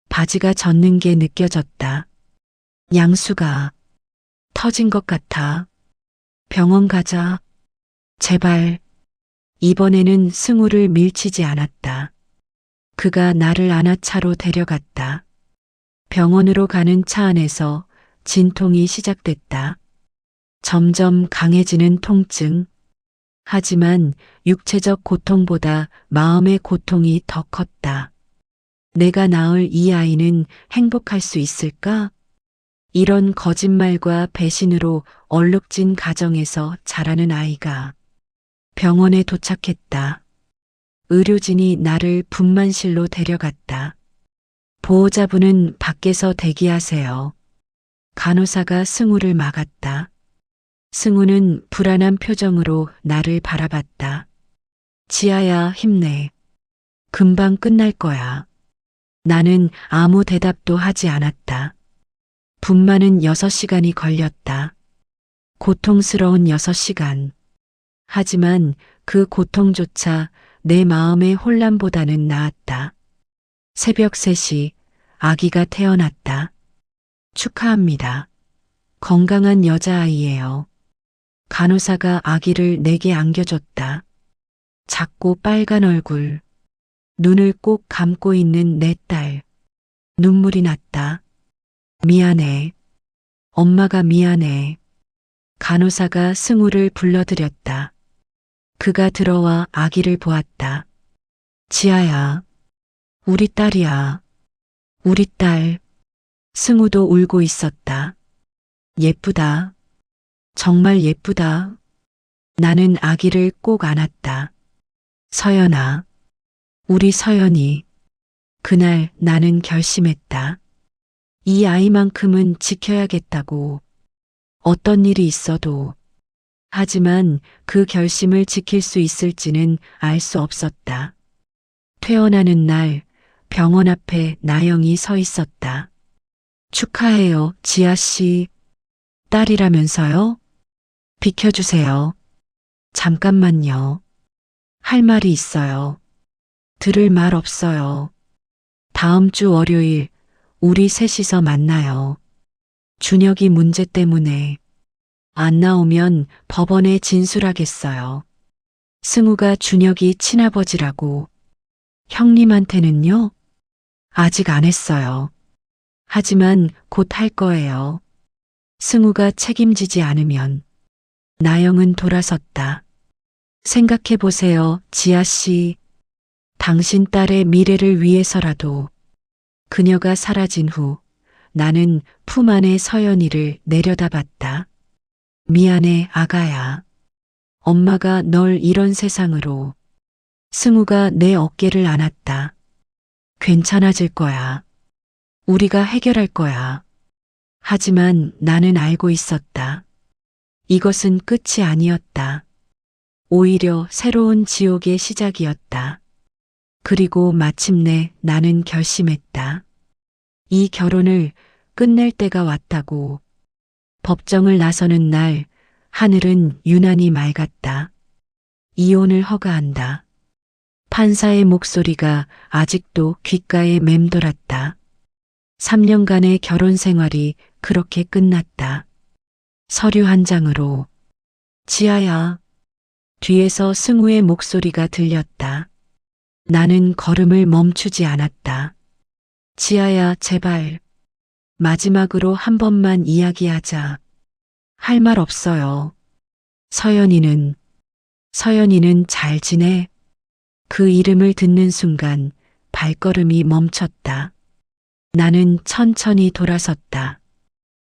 바지가 젖는 게 느껴졌다. 양수가 터진 것 같아. 병원 가자. 제발. 이번에는 승우를 밀치지 않았다. 그가 나를 안아 차로 데려갔다. 병원으로 가는 차 안에서 진통이 시작됐다. 점점 강해지는 통증. 하지만 육체적 고통보다 마음의 고통이 더 컸다. 내가 낳을 이 아이는 행복할 수 있을까? 이런 거짓말과 배신으로 얼룩진 가정에서 자라는 아이가 병원에 도착했다. 의료진이 나를 분만실로 데려갔다. 보호자분은 밖에서 대기하세요. 간호사가 승우를 막았다. 승우는 불안한 표정으로 나를 바라봤다. 지아야, 힘내. 금방 끝날 거야. 나는 아무 대답도 하지 않았다. 분만은 6시간이 걸렸다. 고통스러운 6시간. 하지만 그 고통조차 내 마음의 혼란보다는 나았다. 새벽 3시 아기가 태어났다. 축하합니다. 건강한 여자아이예요. 간호사가 아기를 내게 안겨줬다. 작고 빨간 얼굴, 눈을 꼭 감고 있는 내 딸. 눈물이 났다. 미안해. 엄마가 미안해. 간호사가 승우를 불러들였다. 그가 들어와 아기를 보았다. 지아야, 우리 딸이야. 우리 딸. 승우도 울고 있었다. 예쁘다. 정말 예쁘다. 나는 아기를 꼭 안았다. 서연아, 우리 서연이. 그날 나는 결심했다. 이 아이만큼은 지켜야겠다고. 어떤 일이 있어도. 하지만 그 결심을 지킬 수 있을지는 알 수 없었다. 퇴원하는 날 병원 앞에 나영이 서 있었다. 축하해요, 지아 씨. 딸이라면서요? 비켜주세요. 잠깐만요. 할 말이 있어요. 들을 말 없어요. 다음 주 월요일 우리 셋이서 만나요. 준혁이 문제 때문에 안 나오면 법원에 진술하겠어요. 승우가 준혁이 친아버지라고. 형님한테는요? 아직 안 했어요. 하지만 곧 할 거예요. 승우가 책임지지 않으면. 나영은 돌아섰다. 생각해 보세요, 지아 씨. 당신 딸의 미래를 위해서라도. 그녀가 사라진 후 나는 품 안의 서연이를 내려다봤다. 미안해, 아가야. 엄마가 널 이런 세상으로. 승우가 내 어깨를 안았다. 괜찮아질 거야. 우리가 해결할 거야. 하지만 나는 알고 있었다. 이것은 끝이 아니었다. 오히려 새로운 지옥의 시작이었다. 그리고 마침내 나는 결심했다. 이 결혼을 끝낼 때가 왔다고. 법정을 나서는 날 하늘은 유난히 맑았다. 이혼을 허가한다. 판사의 목소리가 아직도 귓가에 맴돌았다. 3년간의 결혼 생활이 그렇게 끝났다. 서류 한 장으로. 지아야. 뒤에서 승우의 목소리가 들렸다. 나는 걸음을 멈추지 않았다. 지아야, 제발. 마지막으로 한 번만 이야기하자. 할 말 없어요. 서연이는 잘 지내? 그 이름을 듣는 순간 발걸음이 멈췄다. 나는 천천히 돌아섰다.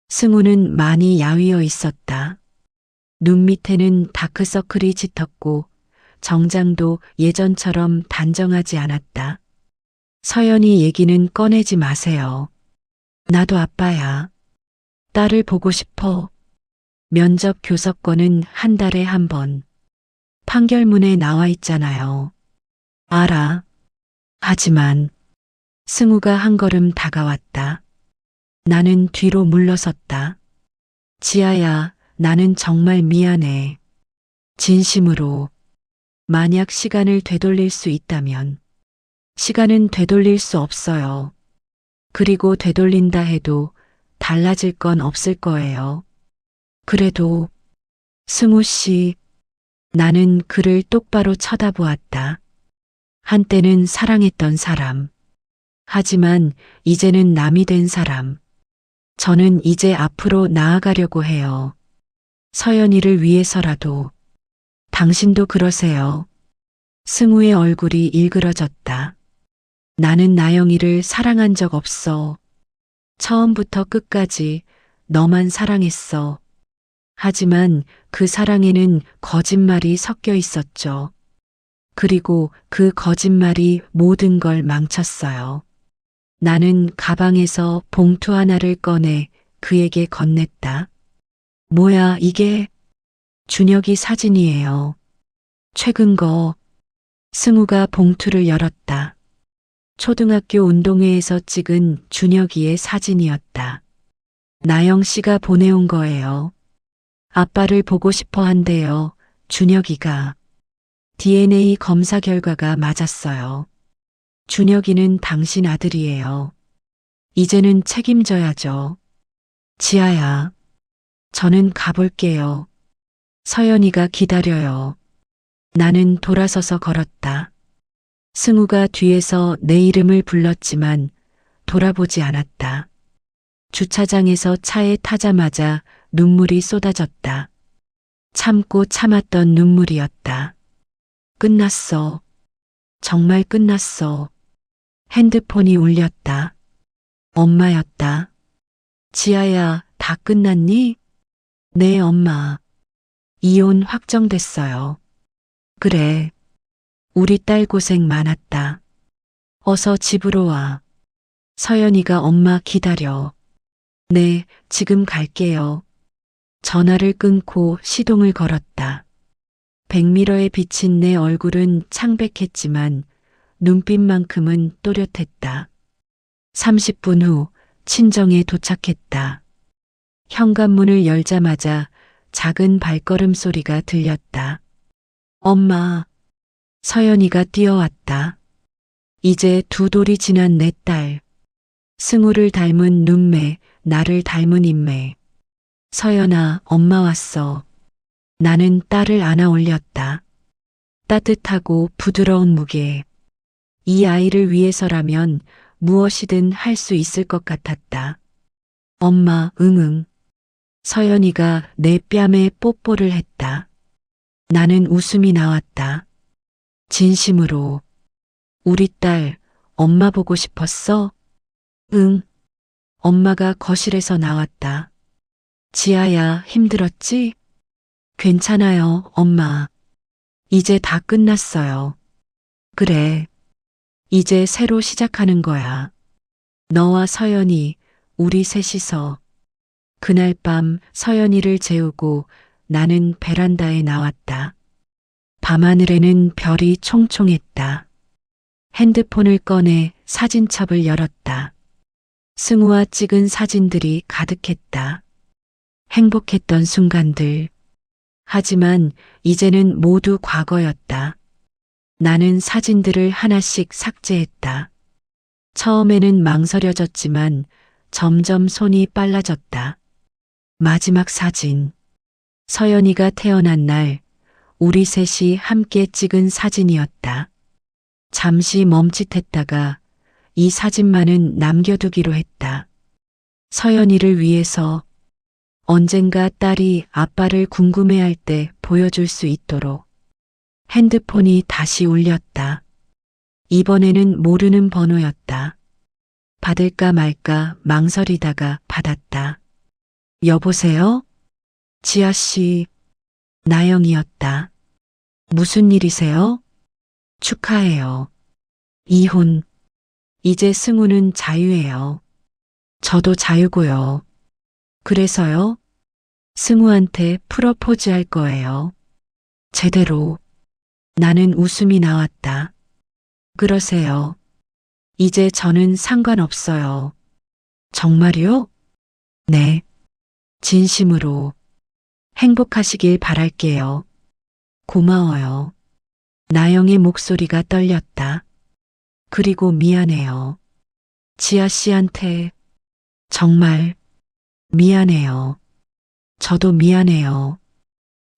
승우는 많이 야위어 있었다. 눈 밑에는 다크서클이 짙었고 정장도 예전처럼 단정하지 않았다. 서연이 얘기는 꺼내지 마세요. 나도 아빠야. 딸을 보고 싶어. 면접 교섭권은 한 달에 한 번. 판결문에 나와 있잖아요. 알아. 하지만 승우가 한 걸음 다가왔다. 나는 뒤로 물러섰다. 지아야, 나는 정말 미안해. 진심으로. 만약 시간을 되돌릴 수 있다면. 시간은 되돌릴 수 없어요. 그리고 되돌린다 해도 달라질 건 없을 거예요. 그래도 승우 씨, 나는 그를 똑바로 쳐다보았다. 한때는 사랑했던 사람. 하지만 이제는 남이 된 사람. 저는 이제 앞으로 나아가려고 해요. 서연이를 위해서라도. 당신도 그러세요. 승우의 얼굴이 일그러졌다. 나는 나영이를 사랑한 적 없어. 처음부터 끝까지 너만 사랑했어. 하지만 그 사랑에는 거짓말이 섞여 있었죠. 그리고 그 거짓말이 모든 걸 망쳤어요. 나는 가방에서 봉투 하나를 꺼내 그에게 건넸다. 뭐야, 이게? 준혁이 사진이에요. 최근 거. 승우가 봉투를 열었다. 초등학교 운동회에서 찍은 준혁이의 사진이었다. 나영 씨가 보내온 거예요. 아빠를 보고 싶어 한대요. 준혁이가. DNA 검사 결과가 맞았어요. 준혁이는 당신 아들이에요. 이제는 책임져야죠. 지아야, 저는 가볼게요. 서연이가 기다려요. 나는 돌아서서 걸었다. 승우가 뒤에서 내 이름을 불렀지만 돌아보지 않았다. 주차장에서 차에 타자마자 눈물이 쏟아졌다. 참고 참았던 눈물이었다. 끝났어. 정말 끝났어. 핸드폰이 울렸다. 엄마였다. 지아야, 다 끝났니? 네, 엄마. 이혼 확정됐어요. 그래. 우리 딸 고생 많았다. 어서 집으로 와. 서연이가 엄마 기다려. 네, 지금 갈게요. 전화를 끊고 시동을 걸었다. 백미러에 비친 내 얼굴은 창백했지만 눈빛만큼은 또렷했다. 30분 후 친정에 도착했다. 현관문을 열자마자 작은 발걸음 소리가 들렸다. 엄마. 서연이가 뛰어왔다. 이제 두 돌이 지난 내 딸. 승우를 닮은 눈매, 나를 닮은 인매. 서연아, 엄마 왔어. 나는 딸을 안아 올렸다. 따뜻하고 부드러운 무게. 이 아이를 위해서라면 무엇이든 할 수 있을 것 같았다. 엄마, 응응. 서연이가 내 뺨에 뽀뽀를 했다. 나는 웃음이 나왔다. 진심으로. 우리 딸, 엄마 보고 싶었어? 응. 엄마가 거실에서 나왔다. 지아야, 힘들었지? 괜찮아요, 엄마. 이제 다 끝났어요. 그래. 이제 새로 시작하는 거야. 너와 서연이, 우리 셋이서. 그날 밤 서연이를 재우고 나는 베란다에 나왔다. 밤하늘에는 별이 총총했다. 핸드폰을 꺼내 사진첩을 열었다. 승우와 찍은 사진들이 가득했다. 행복했던 순간들. 하지만 이제는 모두 과거였다. 나는 사진들을 하나씩 삭제했다. 처음에는 망설여졌지만 점점 손이 빨라졌다. 마지막 사진. 서연이가 태어난 날 우리 셋이 함께 찍은 사진이었다. 잠시 멈칫했다가 이 사진만은 남겨두기로 했다. 서연이를 위해서 언젠가 딸이 아빠를 궁금해할 때 보여줄 수 있도록. 핸드폰이 다시 울렸다. 이번에는 모르는 번호였다. 받을까 말까 망설이다가 받았다. 여보세요? 지아 씨, 나영이었다. 무슨 일이세요? 축하해요. 이혼. 이제 승우는 자유예요. 저도 자유고요. 그래서요? 승우한테 프러포즈 할 거예요. 제대로. 나는 웃음이 나왔다. 그러세요. 이제 저는 상관없어요. 정말요? 네. 진심으로. 행복하시길 바랄게요. 고마워요. 나영의 목소리가 떨렸다. 그리고 미안해요. 지아 씨한테 정말 미안해요. 저도 미안해요.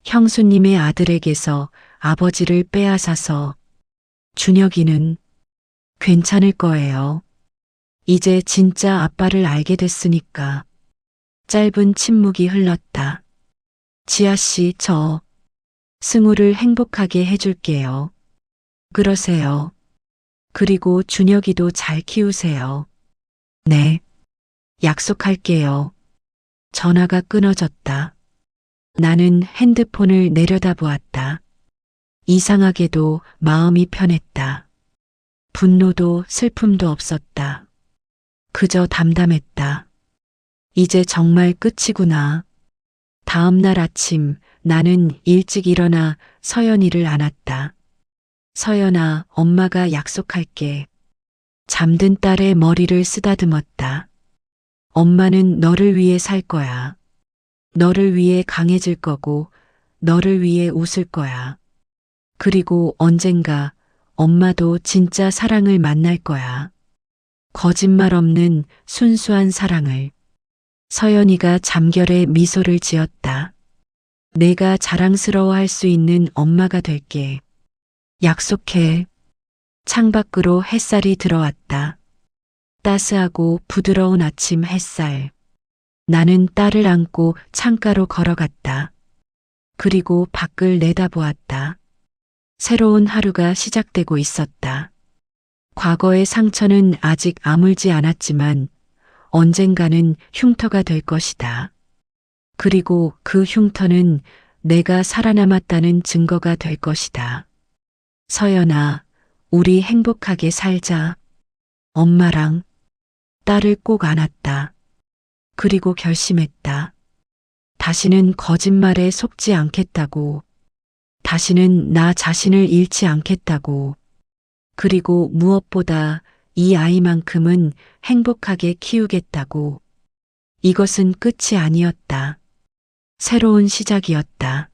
형수님의 아들에게서 아버지를 빼앗아서 준혁이는 괜찮을 거예요. 이제 진짜 아빠를 알게 됐으니까. 짧은 침묵이 흘렀다. 지아 씨, 저 승우를 행복하게 해줄게요. 그러세요. 그리고 준혁이도 잘 키우세요. 네. 약속할게요. 전화가 끊어졌다. 나는 핸드폰을 내려다보았다. 이상하게도 마음이 편했다. 분노도 슬픔도 없었다. 그저 담담했다. 이제 정말 끝이구나. 다음 날 아침 나는 일찍 일어나 서연이를 안았다. 서연아, 엄마가 약속할게. 잠든 딸의 머리를 쓰다듬었다. 엄마는 너를 위해 살 거야. 너를 위해 강해질 거고, 너를 위해 웃을 거야. 그리고 언젠가 엄마도 진짜 사랑을 만날 거야. 거짓말 없는 순수한 사랑을. 서연이가 잠결에 미소를 지었다. 내가 자랑스러워할 수 있는 엄마가 될게. 약속해. 창밖으로 햇살이 들어왔다. 따스하고 부드러운 아침 햇살. 나는 딸을 안고 창가로 걸어갔다. 그리고 밖을 내다보았다. 새로운 하루가 시작되고 있었다. 과거의 상처는 아직 아물지 않았지만 언젠가는 흉터가 될 것이다. 그리고 그 흉터는 내가 살아남았다는 증거가 될 것이다. 서연아, 우리 행복하게 살자. 엄마랑 딸을 꼭 안았다. 그리고 결심했다. 다시는 거짓말에 속지 않겠다고. 다시는 나 자신을 잃지 않겠다고. 그리고 무엇보다 이 아이만큼은 행복하게 키우겠다고. 이것은 끝이 아니었다. 새로운 시작이었다.